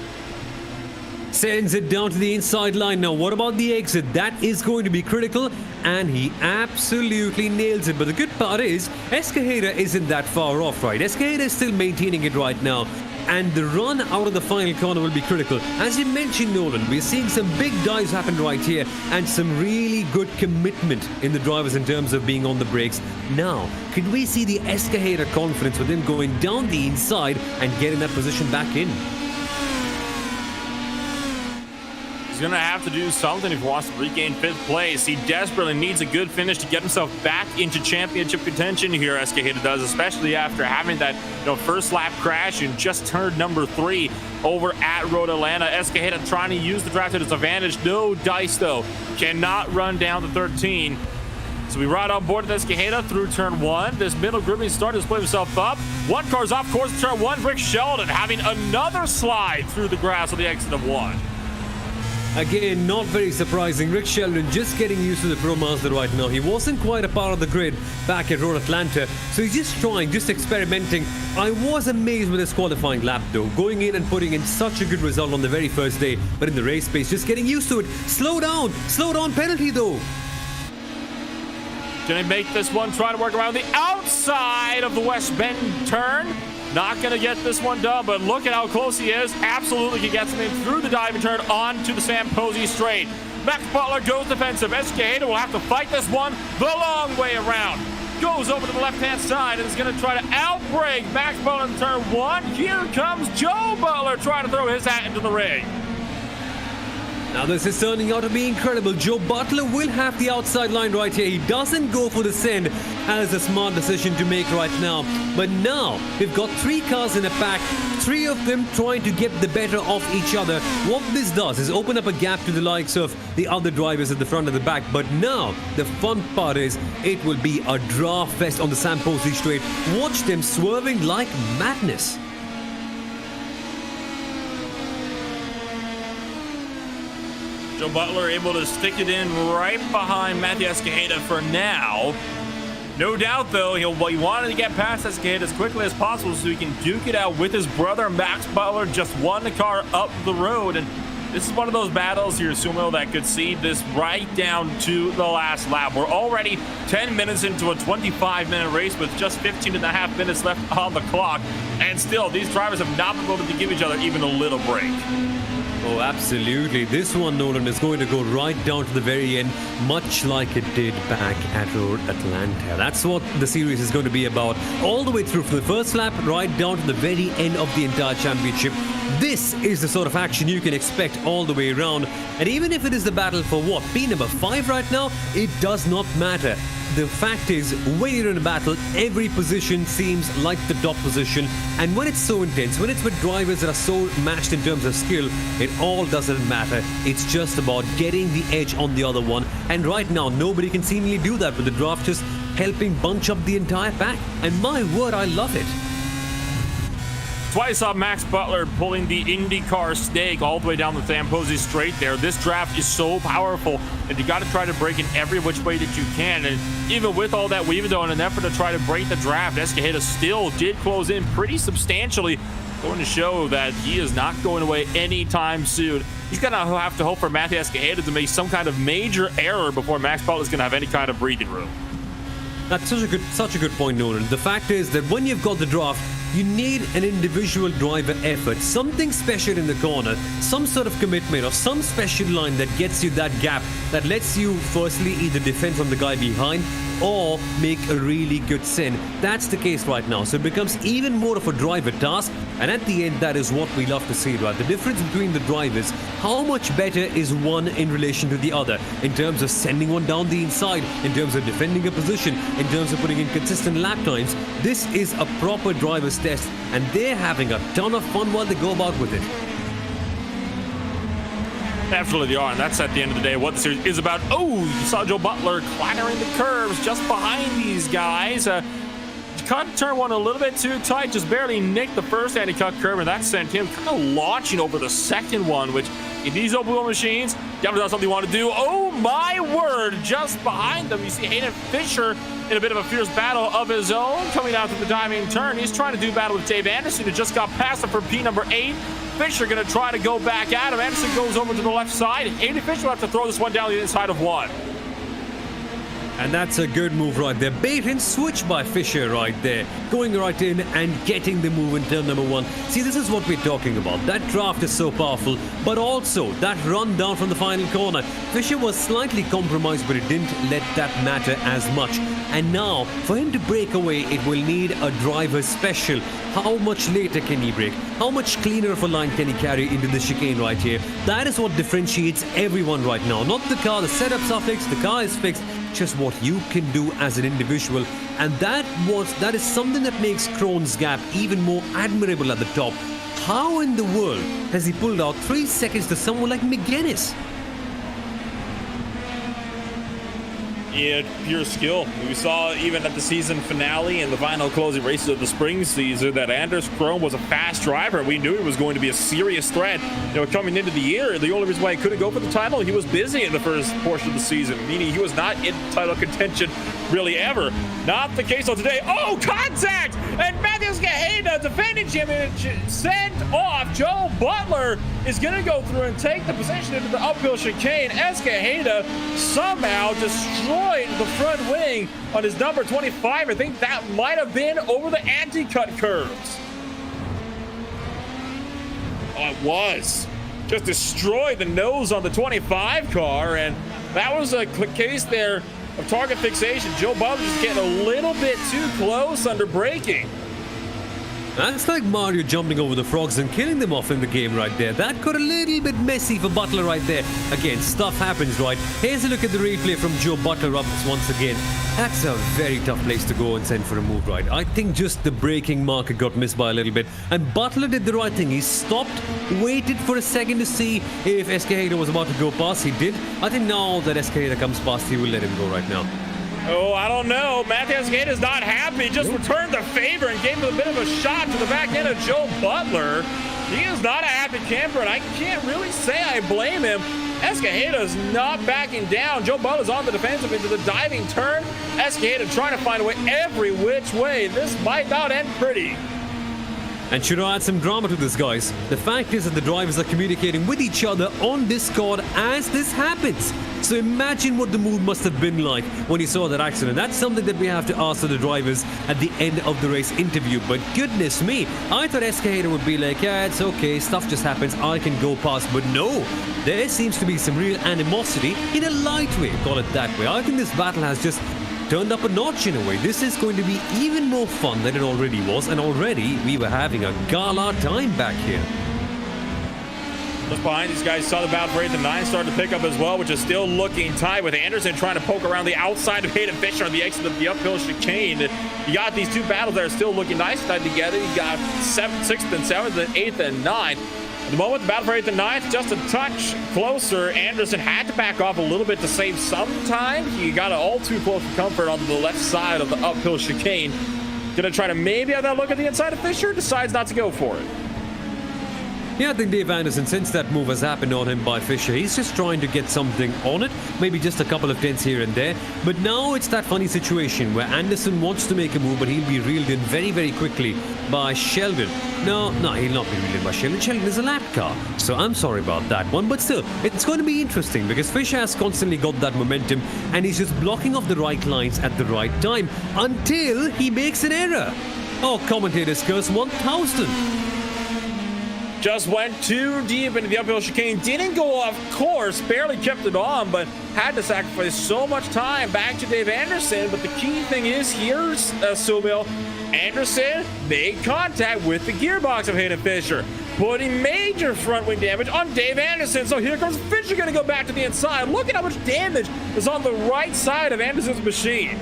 Sends it down to the inside line. Now, what about the exit? That is going to be critical, and he absolutely nails it. But the good part is, Escajeda isn't that far off, right? Escajeda is still maintaining it right now. And the run out of the final corner will be critical. As you mentioned, Nolan, we're seeing some big dives happen right here and some really good commitment in the drivers in terms of being on the brakes. Now, could we see the Escajeda confidence with him going down the inside and getting that position back in? He's going to have to do something if he wants to regain 5th place. He desperately needs a good finish to get himself back into championship contention here, Escajeda does, especially after having that first lap crash and just turned number 3 over at Road Atlanta. Escajeda trying to use the draft to its advantage. No dice, though. Cannot run down to 13. So we ride on board with Escajeda through turn 1. This middle grouping starting to split himself up. One car's off course in turn 1. Rick Sheldon having another slide through the grass on the exit of 1. Again, not very surprising. Rick Sheldon just getting used to the Pro Mazda right now. He wasn't quite a part of the grid back at Road Atlanta, so he's just trying, just experimenting. I was amazed with his qualifying lap though, going in and putting in such a good result on the very first day, but in the race pace, just getting used to it. Slow down penalty though. Gonna make this one, try to work around the outside of the West Bend turn. Not going to get this one done, but look at how close he is. Absolutely can get something through the diving turn onto the Sam Posey straight. Max Butler goes defensive. Escajeda will have to fight this one the long way around. Goes over to the left-hand side and is going to try to outbrake Max Butler in turn 1. Here comes Joe Butler trying to throw his hat into the ring. Now this is turning out to be incredible. Joe Butler will have the outside line right here. He doesn't go for the send. That is a smart decision to make right now. But now we've got 3 cars in a pack, 3 of them trying to get the better of each other. What this does is open up a gap to the likes of the other drivers at the front and the back. But now the fun part is it will be a draft fest on the Sam Posey straight. Watch them swerving like madness. Joe Butler able to stick it in right behind Matthew Escajeda for now. No doubt, though, he wanted to get past Escajeda as quickly as possible so he can duke it out with his brother, Max Butler, just one car up the road. And this is one of those battles here, Sumo, that could see this right down to the last lap. We're already 10 minutes into a 25-minute race with just 15.5 minutes left on the clock. And still, these drivers have not been able to give each other even a little break. Oh, absolutely. This one, Nolan, is going to go right down to the very end, much like it did back at Road Atlanta. That's what the series is going to be about, all the way through from the first lap right down to the very end of the entire championship. This is the sort of action you can expect all the way around. And even if it is the battle for what, P number 5 right now, it does not matter. The fact is, when you're in a battle, every position seems like the top position. And when it's so intense, when it's with drivers that are so matched in terms of skill, it all doesn't matter. It's just about getting the edge on the other one. And right now, nobody can seemingly do that with the draft just helping bunch up the entire pack. And my word, I love it. Twice saw Max Butler pulling the IndyCar snake all the way down the Zamposi straight there. This draft is so powerful, and you got to try to break in every which way that you can. And even with all that we've done, in an effort to try to break the draft, Escajeda still did close in pretty substantially, going to show that he is not going away anytime soon. He's going to have to hope for Matthew Escajeda to make some kind of major error before Max Butler is going to have any kind of breathing room. That's such a good point, Nolan. The fact is that when you've got the draft, you need an individual driver effort, something special in the corner, some sort of commitment or some special line that gets you that gap, that lets you firstly either defend from the guy behind or make a really good sin. That's the case right now. So it becomes even more of a driver task. And at the end, that is what we love to see, right? The difference between the drivers, how much better is one in relation to the other in terms of sending one down the inside, in terms of defending a position, in terms of putting in consistent lap times. This is a proper driver's test, and they're having a ton of fun while they go about with it. Absolutely they are, and that's at the end of the day what the series is about. Oh, you saw Joe Butler clattering the curves just behind these guys. Cut turn one a little bit too tight, just barely nicked the first anti-cut curve, and that sent him kind of launching over the second one, which in these open wheel machines, definitely not something you want to do. Oh my word, just behind them, you see Hayden Fisher in a bit of a fierce battle of his own, coming out to the diving turn. He's trying to do battle with Dave Anderson, who just got past him for P number 8. Fisher going to try to go back at him. Anderson goes over to the left side. Hayden Fisher will have to throw this one down the inside of one. And that's a good move right there. Bait and switch by Fisher right there. Going right in and getting the move in turn number 1. See, this is what we're talking about. That draft is so powerful, but also that run down from the final corner. Fisher was slightly compromised, but it didn't let that matter as much. And now, for him to break away, it will need a driver special. How much later can he break? How much cleaner of a line can he carry into the chicane right here? That is what differentiates everyone right now. Not the car, the setups are fixed, the car is fixed. Just what you can do as an individual, and that is something that makes Krohn's gap even more admirable at the top. How in the world has he pulled out 3 seconds to someone like McGuinness? Yeah, pure skill. We saw even at the season finale and the final closing races of the spring season that Anders Krohn was a fast driver. We knew he was going to be a serious threat. Coming into the year, the only reason why he couldn't go for the title, he was busy in the first portion of the season, meaning he was not in title contention really ever. Not the case on today. Oh, contact! And Matthew Escajeda, defending championship, sent off. Joe Butler is going to go through and take the position into the uphill chicane. Escajeda somehow destroyed the front wing on his number 25. I think that might have been over the anti-cut curves. Oh, it was. Just destroyed the nose on the 25 car, and that was a case there of target fixation. Joe Butler just getting a little bit too close under braking. That's like Mario jumping over the frogs and killing them off in the game right there. That got a little bit messy for Butler right there. Again, stuff happens, right? Here's a look at the replay from Joe Butler up once again. That's a very tough place to go and send for a move, right? I think just the braking marker got missed by a little bit. And Butler did the right thing. He stopped, waited for a second to see if Escajeda was about to go past. He did. I think now that Escajeda comes past, he will let him go right now. Oh, I don't know. Matthew Escajeda is not happy. Just returned the favor and gave him a bit of a shot to the back end of Joe Butler. He is not a happy camper, and I can't really say I blame him. Escajeda's not backing down. Joe Butler's on the defensive into the diving turn. Escajeda trying to find a way every which way. This might not end pretty. And should I add some drama to this, guys? The fact is that the drivers are communicating with each other on Discord as this happens. So imagine what the mood must have been like when you saw that accident. That's something that we have to ask the drivers at the end of the race interview. But goodness me, I thought Escajeda would be like, yeah, it's okay, stuff just happens, I can go past. But no, there seems to be some real animosity in a light way, call it that way. I think this battle has just turned up a notch in a way. This is going to be even more fun than it already was, and already we were having a gala time back here. Just behind these guys, saw the battle for 8th and 9 starting to pick up as well, which is still looking tight with Anderson trying to poke around the outside of Hayden Fisher on the exit of the uphill chicane. You got these two battles that are still looking nice tied together. You got 6th and 7th and 8th and 9th. At the moment, the battle for 8th and 9th, just a touch closer. Anderson had to back off a little bit to save some time. He got it all too close for comfort on the left side of the uphill chicane. Gonna try to maybe have that look at the inside of Fisher, decides not to go for it. Yeah, I think Dave Anderson, since that move has happened on him by Fisher, he's just trying to get something on it, maybe just a couple of tenths here and there. But now it's that funny situation where Anderson wants to make a move, but he'll be reeled in very, very quickly by Sheldon. No, he'll not be reeled in by Sheldon. Sheldon is a lap car, so I'm sorry about that one. But still, it's going to be interesting because Fisher has constantly got that momentum and he's just blocking off the right lines at the right time until he makes an error. Oh, commentators curse 1000. Just went too deep into the uphill chicane, didn't go off course, barely kept it on, but had to sacrifice so much time back to Dave Anderson. But the key thing is here, Sumil, Anderson made contact with the gearbox of Hayden Fisher, putting major front wing damage on Dave Anderson. So here comes Fisher going to go back to the inside. Look at how much damage is on the right side of Anderson's machine.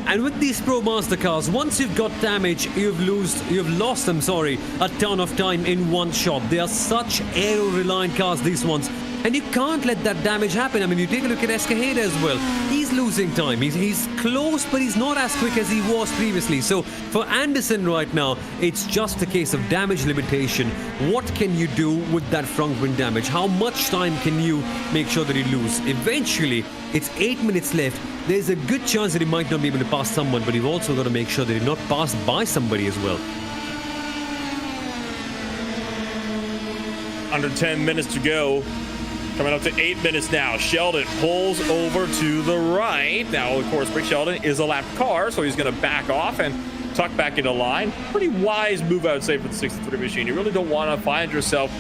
And with these Pro Mazda cars, once you've got damage, you've lost a ton of time in one shot. They are such aero-reliant cars, these ones. And you can't let that damage happen. I mean, you take a look at Escajeda as well. He's losing time. He's close, but he's not as quick as he was previously. So for Anderson right now, it's just a case of damage limitation. What can you do with that front wing damage? How much time can you make sure that you lose? Eventually, it's 8 minutes left. There's a good chance that he might not be able to pass someone, but you've also got to make sure that you're not passed by somebody as well. Under 10 minutes to go. Coming up to 8 minutes now. Sheldon pulls over to the right. Now, of course, Rick Sheldon is a lap car, so he's going to back off and tuck back into line. Pretty wise move, I would say, for the 63 machine. You really don't want to find yourself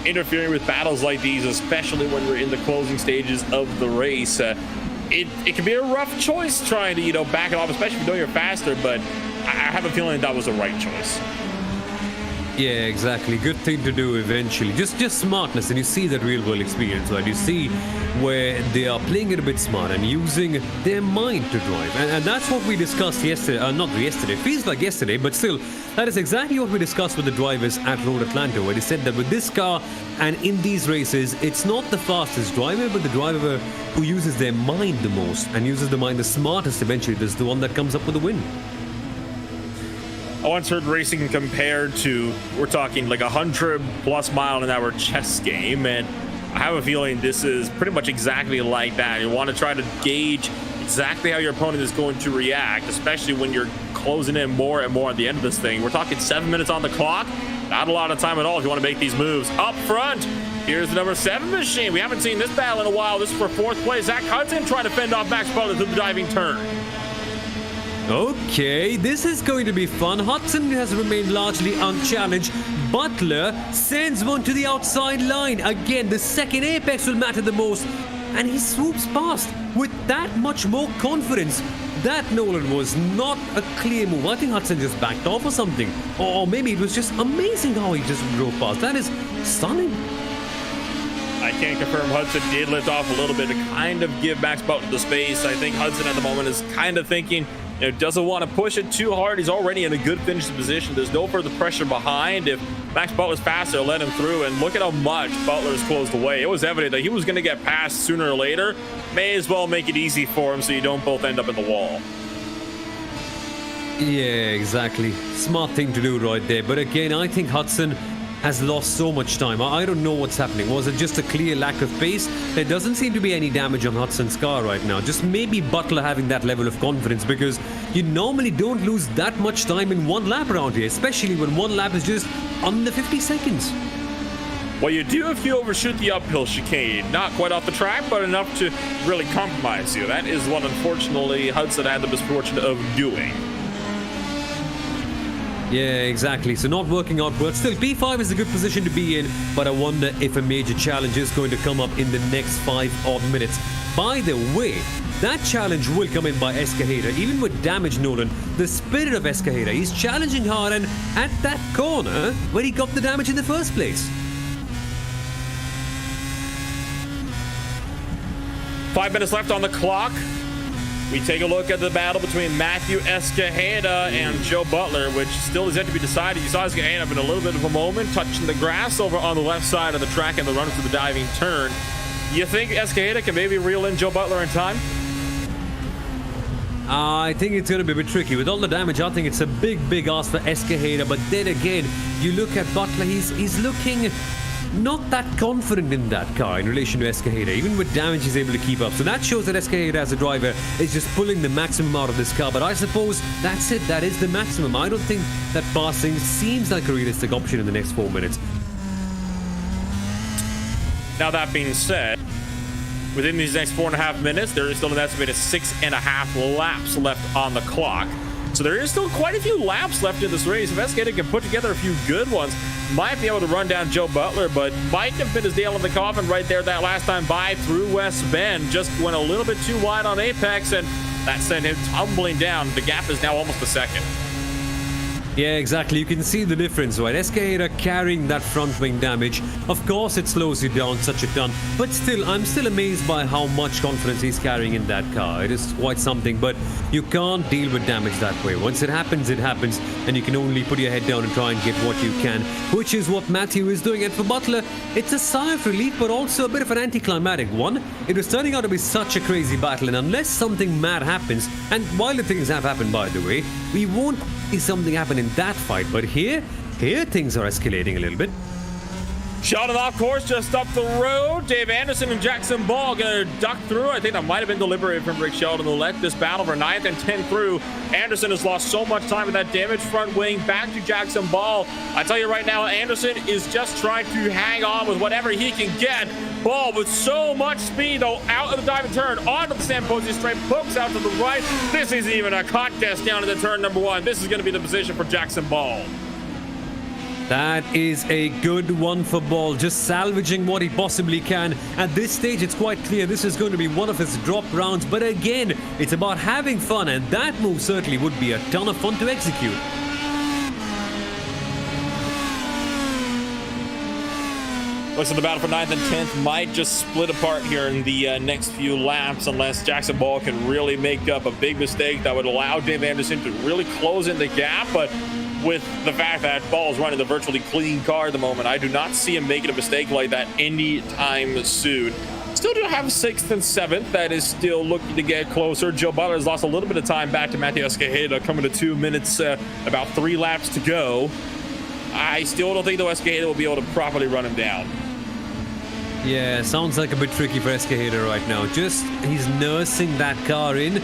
interfering with battles like these, especially when we're in the closing stages of the race. It can be a rough choice trying to, back it off, especially if you know you're faster, but I have a feeling that was the right choice. Yeah, exactly. Good thing to do eventually. Just smartness, and you see that real world experience, right? You see where they are playing it a bit smart and using their mind to drive. And that's what we discussed yesterday. Not yesterday. It feels like yesterday, but still, that is exactly what we discussed with the drivers at Road Atlanta, where they said that with this car and in these races, it's not the fastest driver, but the driver who uses their mind the most and uses the mind the smartest eventually is the one that comes up with the win. I once heard racing compared to, we're talking like 100+ mile an hour chess game, and I have a feeling this is pretty much exactly like that. You want to try to gauge exactly how your opponent is going to react, especially when you're closing in more and more at the end of this thing. We're talking 7 minutes on the clock. Not a lot of time at all if you want to make these moves. Up front, here's the number 7 machine. We haven't seen this battle in a while. This is for 4th place. Zach Hudson trying to fend off Max Butler through the diving turn. Okay, this is going to be fun. Hudson has remained largely unchallenged. Butler sends one to the outside line. Again, the second apex will matter the most. And he swoops past with that much more confidence. That, Nolan, was not a clear move. I think Hudson just backed off or something. Or maybe it was just amazing how he just drove past. That is stunning. I can't confirm Hudson did lift off a little bit to kind of give Max Butler the space. I think Hudson at the moment is kind of thinking, doesn't want to push it too hard. He's already in a good finishing position. There's no further pressure behind. If Max Butler's faster, let him through. And look at how much Butler's closed away. It was evident that he was going to get past sooner or later. May as well make it easy for him so you don't both end up in the wall. Yeah, exactly. Smart thing to do right there. But again, I think Hudson has lost so much time. I don't know what's happening. Was it just a clear lack of pace? There doesn't seem to be any damage on Hudson's car right now. Just maybe Butler having that level of confidence, because you normally don't lose that much time in one lap around here, especially when one lap is just under 50 seconds. Well, you do if you overshoot the uphill chicane. Not quite off the track, but enough to really compromise you. That is what, unfortunately, Hudson had the misfortune of doing. Yeah, exactly. So not working out well. Still, P5 is a good position to be in, but I wonder if a major challenge is going to come up in the next 5 odd minutes. By the way, that challenge will come in by Escajeda. Even with damage, Nolan, the spirit of Escajeda, he's challenging hard, and at that corner where he got the damage in the first place. 5 minutes left on the clock. We take a look at the battle between Matthew Escajeda and Joe Butler, which still is yet to be decided. You saw Escajeda in a little bit of a moment, touching the grass over on the left side of the track and the run to the diving turn. You think Escajeda can maybe reel in Joe Butler in time? I think it's going to be a bit tricky. With all the damage, I think it's a big ask for Escajeda. But then again, you look at Butler, he's looking not that confident in that car in relation to Escajeda. Even with damage, he's able to keep up. So that shows that Escajeda as a driver is just pulling the maximum out of this car. But I suppose that's it. That is the maximum. I don't think that passing seems like a realistic option in the next 4 minutes. Now, that being said, within these next 4.5 minutes, there is still an estimated 6.5 laps left on the clock. So there is still quite a few laps left in this race. If Escajeda can put together a few good ones, might be able to run down Joe Butler, but might have been his nail in the coffin right there that last time by through West Bend. Just went a little bit too wide on Apex, and that sent him tumbling down. The gap is now almost a second. Yeah, exactly. You can see the difference, right? Escajeda carrying that front wing damage. Of course, it slows you down such a ton. But still, I'm still amazed by how much confidence he's carrying in that car. It is quite something, but you can't deal with damage that way. Once it happens, and you can only put your head down and try and get what you can, which is what Matthew is doing. And for Butler, it's a sigh of relief, but also a bit of an anticlimactic one. It was turning out to be such a crazy battle, and unless something mad happens, and while the things have happened, by the way, we won't see something happen in that fight, but here things are escalating a little bit. Sheldon off course just up the road. Dave Anderson and Jackson Ball gonna duck through. I think that might have been deliberate from Rick Sheldon to let this battle for 9th and 10th through. Anderson has lost so much time with that damaged front wing. Back to Jackson Ball. I tell you right now, Anderson is just trying to hang on with whatever he can get. Ball with so much speed, though, out of the diving turn, onto the Samposi straight, pokes out to the right. This isn't even a contest down to the turn number 1. This is going to be the position for Jackson Ball. That is a good one for Ball, just salvaging what he possibly can. At this stage, it's quite clear this is going to be one of his drop rounds, but again, it's about having fun, and that move certainly would be a ton of fun to execute. Looks like the battle for 9th and 10th might just split apart here in the next few laps, unless Jackson Ball can really make up a big mistake that would allow Dave Anderson to really close in the gap. But with the fact that Ball is running the virtually clean car at the moment, I do not see him making a mistake like that anytime soon. Still do have 6th and 7th. That is still looking to get closer. Joe Butler has lost a little bit of time back to Matthew Escajeda, coming to 2 minutes, about 3 laps to go. I still don't think, though, Escajeda will be able to properly run him down. Yeah, sounds like a bit tricky for Escajeda right now. Just, he's nursing that car in,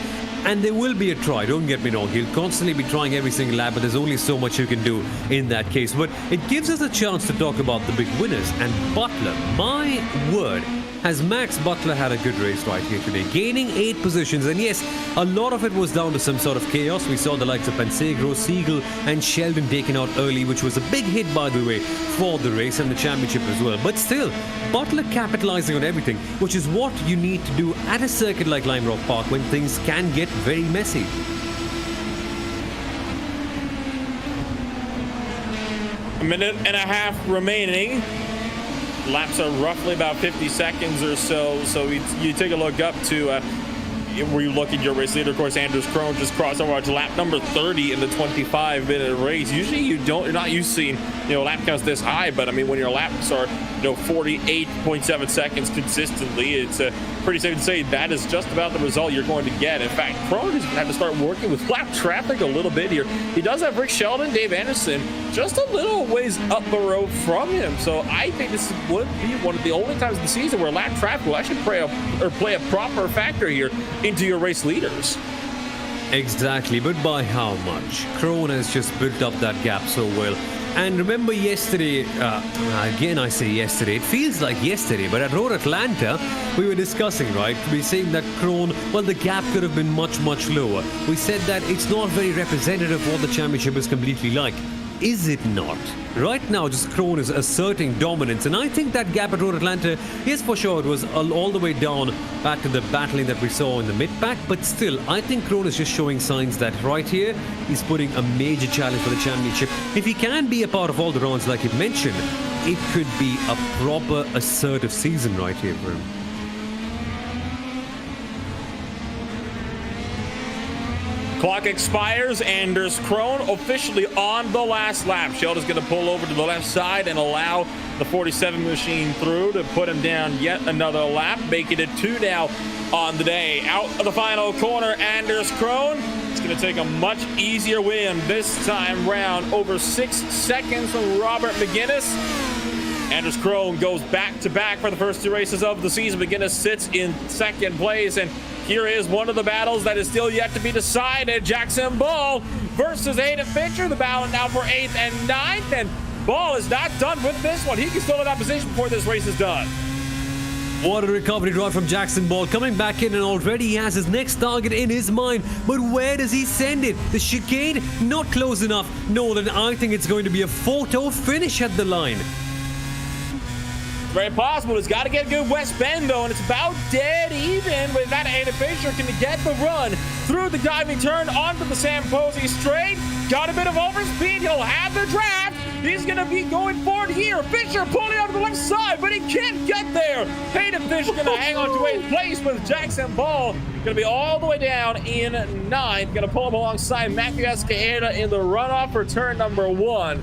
and there will be a try, don't get me wrong. He'll constantly be trying every single lap, but there's only so much you can do in that case. But it gives us a chance to talk about the big winners, and Butler, my word, has Max Butler had a good race right here today, gaining 8 positions. And yes, a lot of it was down to some sort of chaos. We saw the likes of Pansegro, Siegel, and Sheldon taken out early, which was a big hit, by the way, for the race and the championship as well. But still, Butler capitalizing on everything, which is what you need to do at a circuit like Lime Rock Park when things can get very messy. A minute and a half remaining. Laps are roughly about 50 seconds or so. So you take a look up to where you look at your race leader. Of course, Anders Krohn just crossed over to lap number 30 in the 25-minute race. Usually you're not used to seeing, lap counts this high, but I mean, when your laps are, 48.7 seconds consistently, it's pretty safe to say that is just about the result you're going to get. In fact, Krohn has had to start working with lap traffic a little bit here. He does have Rick Sheldon, Dave Anderson, just a little ways up the road from him. So I think this would be one of the only times in the season where lap traffic will actually play a proper factor here into your race leaders. Exactly, but by how much? Krohn has just built up that gap so well. And remember yesterday, again I say yesterday, it feels like yesterday, but at Road Atlanta, we were discussing, right? We were saying that Krohn, well, the gap could have been much, much lower. We said that it's not very representative of what the championship is completely like. Is it not? Right now, just Krohn is asserting dominance, and I think that gap at Road Atlanta, yes, for sure, it was all the way down back to the battling that we saw in the mid-pack, but still, I think Krohn is just showing signs that right here, he's putting a major challenge for the championship. If he can be a part of all the rounds like you mentioned, it could be a proper assertive season right here for him. Clock expires. Anders Krohn officially on the last lap. Sheldon's going to pull over to the left side and allow the 47 machine through to put him down yet another lap, making it 2 now on the day. Out of the final corner, Anders Krohn. It's going to take a much easier win this time round, over 6 seconds from Robert McGuinness. Anders Krohn goes back-to-back for the first 2 races of the season. McGuinness sits in second place, and here is one of the battles that is still yet to be decided. Jackson Ball versus Hayden Fincher. The battle now for 8th and 9th, and Ball is not done with this one. He can still have that position before this race is done. What a recovery drive from Jackson Ball, coming back in, and already he has his next target in his mind. But where does he send it? The chicane? Not close enough. No, then I think it's going to be a photo finish at the line. Very possible. It's got to get a good West Bend, though, and it's about dead even with that. Hayden Fisher can get the run through the diving turn onto the Sam Posey straight. Got a bit of overspeed. He'll have the draft. He's going to be going forward here. Fisher pulling out to the left side, but he can't get there. Hayden Fisher going to hang on to 8th place with Jackson Ball. Going to be all the way down in 9th. Going to pull him alongside Matthew Escalera in the runoff for turn number 1.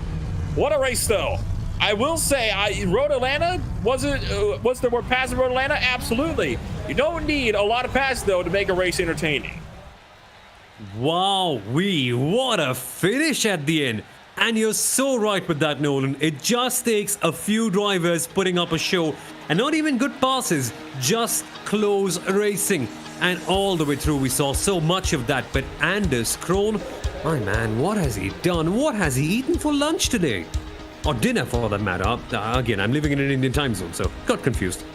What a race, though. I will say, Road Atlanta, was there more passes in Road Atlanta? Absolutely. You don't need a lot of passes, though, to make a race entertaining. Wow, what a finish at the end. And you're so right with that, Nolan. It just takes a few drivers putting up a show, and not even good passes, just close racing. And all the way through, we saw so much of that. But Anders Krohn, my man, what has he done? What has he eaten for lunch today? Or dinner, for that matter. Again, I'm living in an Indian time zone, so got confused.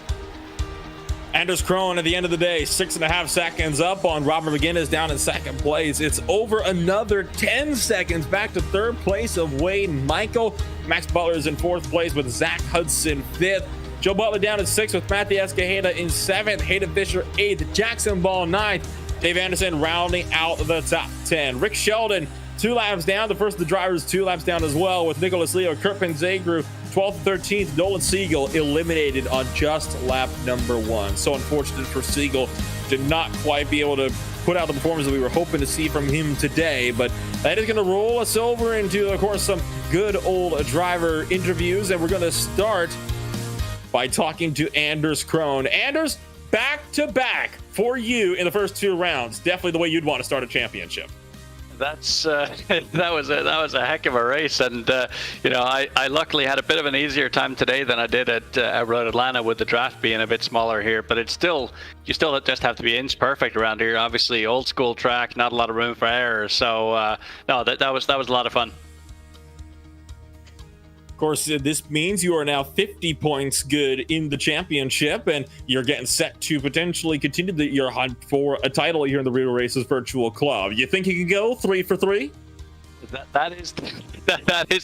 Anders Krohn, at the end of the day, 6.5 seconds up on Robert McGuinness, down in second place. It's over another 10 seconds back to third place of Wade Michael. Max Butler is in fourth place with Zach Hudson fifth. Joe Butler down in sixth with Matthew Escalera in seventh. Hayden Fisher eighth. Jackson Ball ninth. Dave Anderson rounding out the top 10. Rick Sheldon 2 laps down. The first of the drivers 2 laps down as well, with Nicholas Leo, Kurt Penzagru 12th and 13th. Nolan Siegel eliminated on just lap number 1. So unfortunate for Siegel. Did not quite be able to put out the performance that we were hoping to see from him today. But that is going to roll us over into, of course, some good old driver interviews. And we're going to start by talking to Anders Krohn. Anders, back to back for you in the first 2 rounds. Definitely the way you'd want to start a championship. That's that was a heck of a race, and I luckily had a bit of an easier time today than I did at Road Atlanta, with the draft being a bit smaller here. But it's still, you still just have to be inch perfect around here. Obviously, old school track, not a lot of room for error. So no, that was a lot of fun. Of course, this means you are now 50 points good in the championship, and you're getting set to potentially continue your hunt for a title here in the Real Races Virtual Club. You think you can go 3 for 3? That is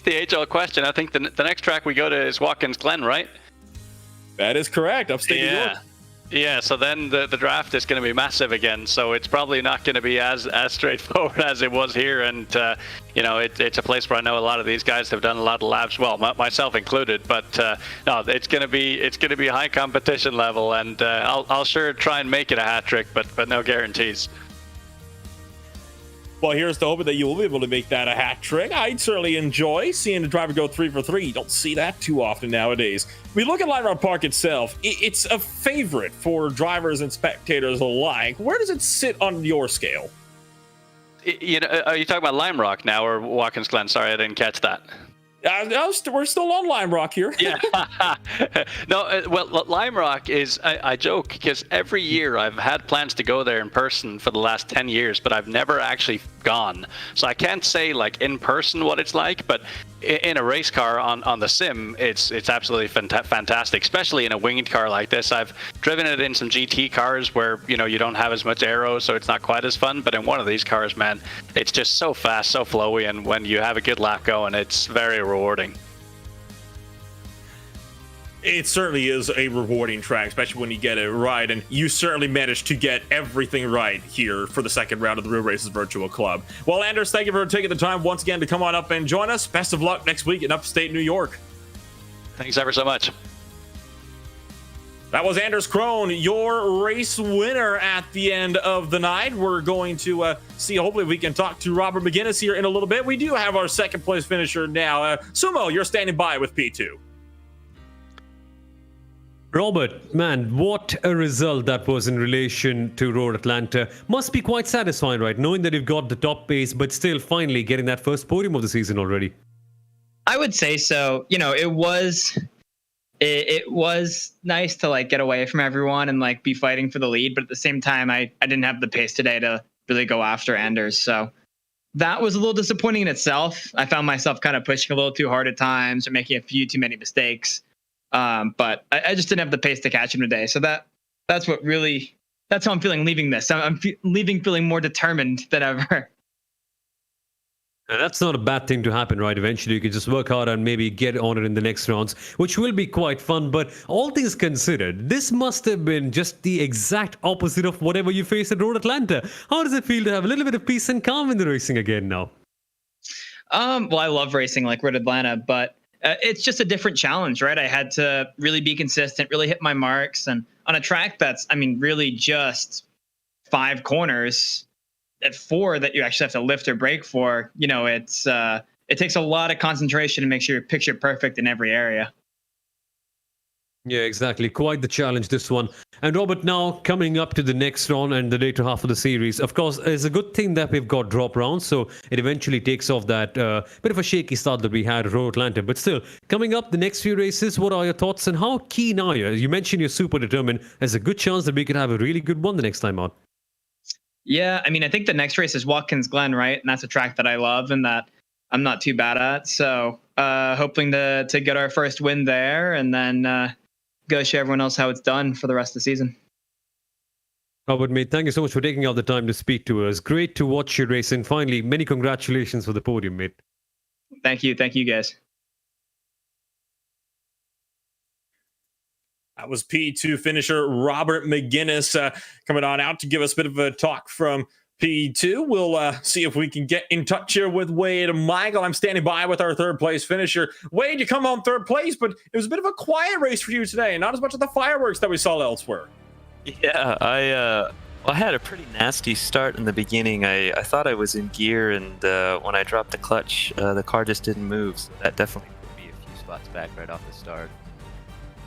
the age-old question. I think the next track we go to is Watkins Glen, right? That is correct. Upstate New York. Yeah, so then the draft is going to be massive again, so it's probably not going to be as straightforward as it was here. And it's a place where I know a lot of these guys have done a lot of laps, well, myself included. But no, it's going to be high competition level, and I'll sure try and make it a hat trick, but no guarantees. Well, here's to hoping that you will be able to make that a hat trick. I'd certainly enjoy seeing the driver go 3 for 3. You don't see that too often nowadays. We look at Light Round Park itself. It's a favorite for drivers and spectators alike. Where does it sit on your scale? Are you talking about Lime Rock now, or Watkins Glen? Sorry, I didn't catch that. We're still on Lime Rock here. Yeah. No, well, Lime Rock is, I joke, because every year I've had plans to go there in person for the last 10 years, but I've never actually gone. So I can't say, like, in person what it's like, but in a race car on the sim, it's absolutely fantastic, especially in a winged car like this. I've driven it in some GT cars where, you know, you don't have as much aero, so it's not quite as fun, but in one of these cars, man, it's just so fast, so flowy, and when you have a good lap going, it's very rewarding. It certainly is a rewarding track, especially when you get it right, and you certainly managed to get everything right here for the second round of the Real Races Virtual Club. Well, Anders, thank you for taking the time once again to come on up and join us. Best of luck next week in upstate New York. Thanks ever so much. That was Anders Krohn, your race winner at the end of the night. We're going to see, hopefully we can talk to Robert McGinnis here in a little bit. We do have our second place finisher now. Sumo, you're standing by with P2. Robert, man, what a result that was in relation to Road Atlanta. Must be quite satisfying, right? Knowing that you've got the top pace, but still finally getting that first podium of the season already. I would say so. You know, it was nice to like get away from everyone and like be fighting for the lead. But at the same time, I didn't have the pace today to really go after Anders. So that was a little disappointing in itself. I found myself kind of pushing a little too hard at times or making a few too many mistakes. But I just didn't have the pace to catch him today. So that's how I'm feeling leaving this. I'm leaving feeling more determined than ever. And that's not a bad thing to happen, right? Eventually, you can just work hard and maybe get on it in the next rounds, which will be quite fun. But all things considered, this must have been just the exact opposite of whatever you faced at Road Atlanta. How does it feel to have a little bit of peace and calm in the racing again now? Well, I love racing like Road Atlanta, but it's just a different challenge, right? I had to really be consistent, really hit my marks. And on a track that's, I mean, really just 5 corners at 4 that you actually have to lift or brake for, you know, it takes a lot of concentration to make sure you're picture perfect in every area. Yeah, exactly. Quite the challenge, this one. And Robert, now coming up to the next round and the later half of the series, of course, it's a good thing that we've got drop rounds, so it eventually takes off that bit of a shaky start that we had at Road Atlanta. But still, coming up the next few races, what are your thoughts and how keen are you? You mentioned you're super determined. There's a good chance that we could have a really good one the next time out. Yeah, I mean, I think the next race is Watkins Glen, right? And that's a track that I love and that I'm not too bad at. So hoping to get our first win there and then go show everyone else how it's done for the rest of the season. Robert, mate, thank you so much for taking out the time to speak to us. Great to watch you race, and finally, many congratulations for the podium, mate. Thank you, guys. That was P2 finisher Robert McGinnis coming on out to give us a bit of a talk from P2. We'll see if we can get in touch here with Wade and Michael. I'm standing by with our third place finisher. Wade, you come home third place, but it was a bit of a quiet race for you today, not as much of the fireworks that we saw elsewhere. Yeah, I had a pretty nasty start in the beginning. I thought I was in gear, and when I dropped the clutch, the car just didn't move, so that definitely put me a few spots back right off the start.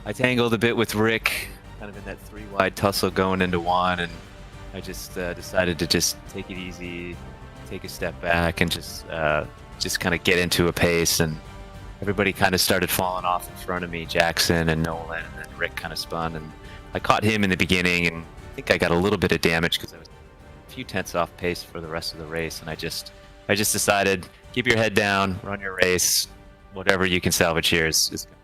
I tangled a bit with Rick, kind of in that 3-wide tussle going into one, and I just decided to just take it easy, take a step back, and just kind of get into a pace. And everybody kind of started falling off in front of me, Jackson and Nolan, and then Rick kind of spun, and I caught him in the beginning, and I think I got a little bit of damage because I was a few tenths off pace for the rest of the race. And I just decided, keep your head down, run your race, whatever you can salvage here is good.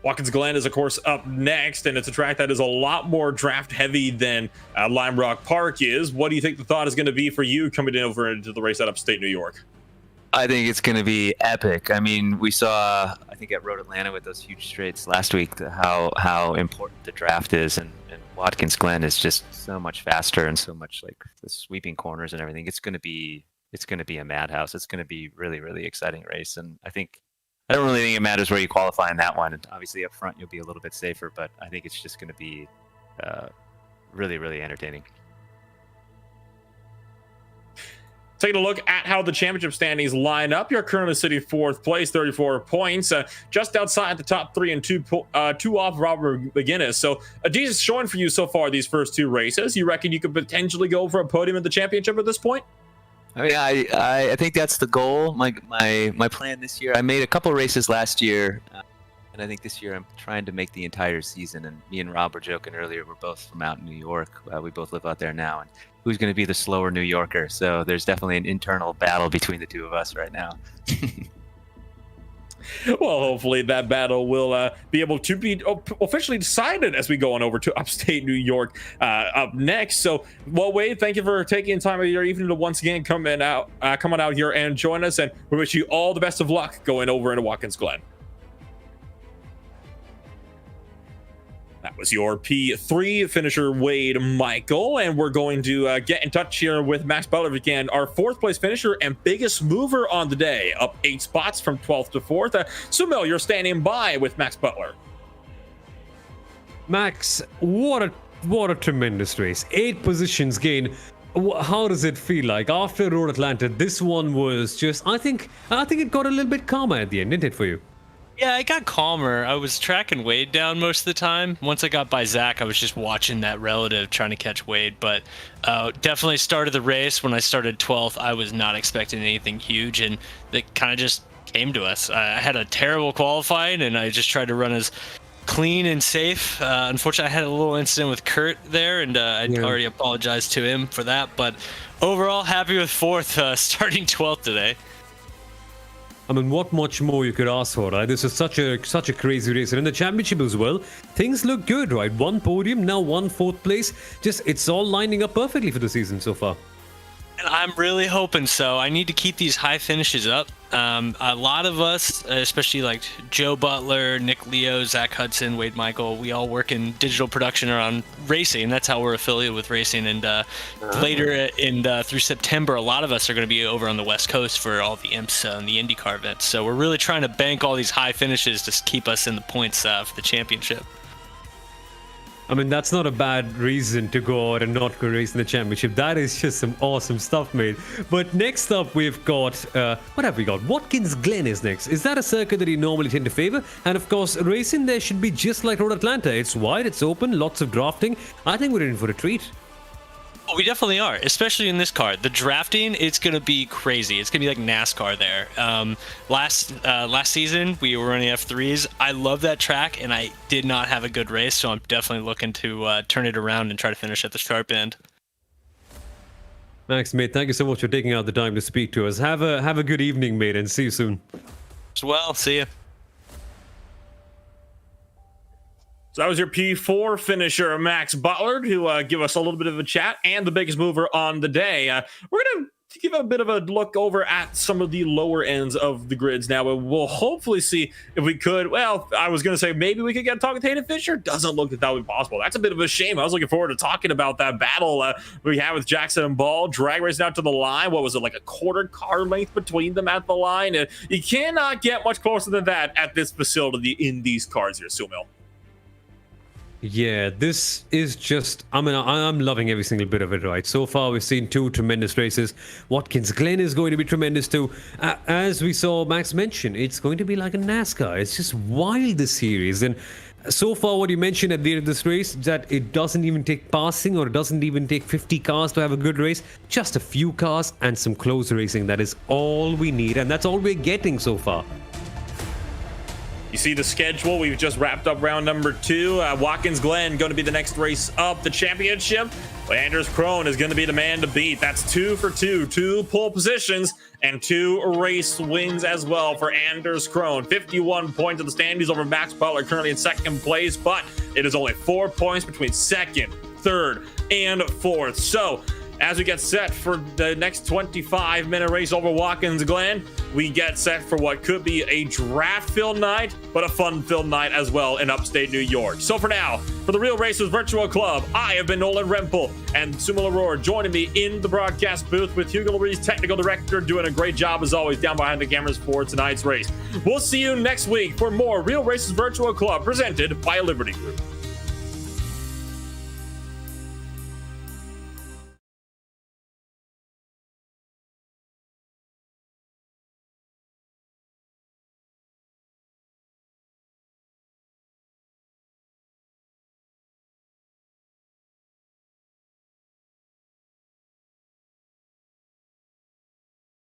Watkins Glen is, of course, up next, and it's a track that is a lot more draft heavy than Lime Rock Park is. What do you think the thought is going to be for you coming in over into the race at upstate New York? I think it's going to be epic. I mean, we saw, I think, at Road Atlanta with those huge straights last week, how important the draft is, and Watkins Glen is just so much faster and so much like the sweeping corners and everything. It's going to be a madhouse. It's going to be really, really exciting race, and I don't really think it matters where you qualify in that one. And obviously up front, you'll be a little bit safer, but I think it's just going to be really, really entertaining. Taking a look at how the championship standings line up, you're currently sitting 4th place, 34 points, just outside the top 3 and 2 off Robert McGinnis. So a decent showing for you so far these first 2 races. You reckon you could potentially go for a podium in the championship at this point? I mean, I think that's the goal. My plan this year. I made a couple races last year, and I think this year I'm trying to make the entire season. And me and Rob were joking earlier. We're both from out in New York. We both live out there now. And who's going to be the slower New Yorker? So there's definitely an internal battle between the two of us right now. Well, hopefully that battle will be able to be officially decided as we go on over to upstate New York up next. So, well, Wade, thank you for taking time of your evening to once again come on out here and join us. And we wish you all the best of luck going over into Watkins Glen. That was your P3 finisher, Wade Michael, and we're going to get in touch here with Max Butler again, our 4th place finisher and biggest mover on the day, up 8 spots from 12th to 4th. Sumil, you're standing by with Max Butler. Max, what a tremendous race. 8 positions gained. How does it feel like after Road Atlanta? This one was just, I think it got a little bit calmer at the end, didn't it, for you? Yeah, I got calmer. I was tracking Wade down most of the time. Once I got by Zach, I was just watching that relative, trying to catch Wade. But definitely started the race. When I started 12th, I was not expecting anything huge, and it kind of just came to us. I had a terrible qualifying, and I just tried to run as clean and safe. Unfortunately, I had a little incident with Kurt there, and I'd already apologized to him for that. But overall, happy with 4th, starting 12th today. I mean, what much more you could ask for, right? This is such a crazy race. And in the championship as well, things look good, right? 1 podium, now 1 4th place. Just, it's all lining up perfectly for the season so far. And I'm really hoping so. I need to keep these high finishes up. A lot of us, especially like Joe Butler, Nick Leo, Zach Hudson, Wade Michael, we all work in digital production around racing. That's how we're affiliated with racing. And later through September, a lot of us are going to be over on the West Coast for all the IMSA and the IndyCar events. So we're really trying to bank all these high finishes to keep us in the points for the championship. I mean, that's not a bad reason to go out and not go race in the championship. That is just some awesome stuff, mate. But next up, we've got, what have we got? Watkins Glen is next. Is that a circuit that you normally tend to favor? And of course, racing there should be just like Road Atlanta. It's wide, it's open, lots of drafting. I think we're in for a treat. Oh, we definitely are, especially in this car. The drafting, it's going to be crazy. It's going to be like NASCAR there. Last season, we were running F3s. I love that track, and I did not have a good race, so I'm definitely looking to turn it around and try to finish at the sharp end. Max, mate, thank you so much for taking out the time to speak to us. Have a good evening, mate, and see you soon. As well, see you. So that was your P4 finisher, Max Butler, to give us a little bit of a chat and the biggest mover on the day. We're going to give a bit of a look over at some of the lower ends of the grids now. We'll hopefully see if we could. Well, I was going to say maybe we could get a talk with Hayden Fisher. Doesn't look that would be possible. That's a bit of a shame. I was looking forward to talking about that battle we had with Jackson and Ball. Drag racing out to the line. What was it, like a quarter car length between them at the line? And you cannot get much closer than that at this facility in these cars here, Sumil. Yeah, this is just, I mean, I'm loving every single bit of it, right? So far, we've seen 2 tremendous races. Watkins Glen is going to be tremendous too. As we saw Max mention, it's going to be like a NASCAR. It's just wild, this series. And so far, what you mentioned at the end of this race, that it doesn't even take passing or it doesn't even take 50 cars to have a good race. Just a few cars and some close racing. That is all we need, and that's all we're getting so far. You see the schedule. We've just wrapped up round number 2. Watkins Glen going to be the next race up the championship. But Anders Krohn is going to be the man to beat. That's 2 for 2. 2 pole positions and 2 race wins as well for Anders Krohn. 51 points in the standings over Max Butler, currently in 2nd place. But it is only 4 points between 2nd, 3rd, and 4th. So as we get set for the next 25-minute race over Watkins Glen, we get set for what could be a draft-filled night, but a fun-filled night as well in upstate New York. So for now, for the Real Racers Virtual Club, I have been Nolan Rempel and Sumil Arora joining me in the broadcast booth with Hugo Luis, technical director, doing a great job as always down behind the cameras for tonight's race. We'll see you next week for more Real Racers Virtual Club presented by Liberty Group.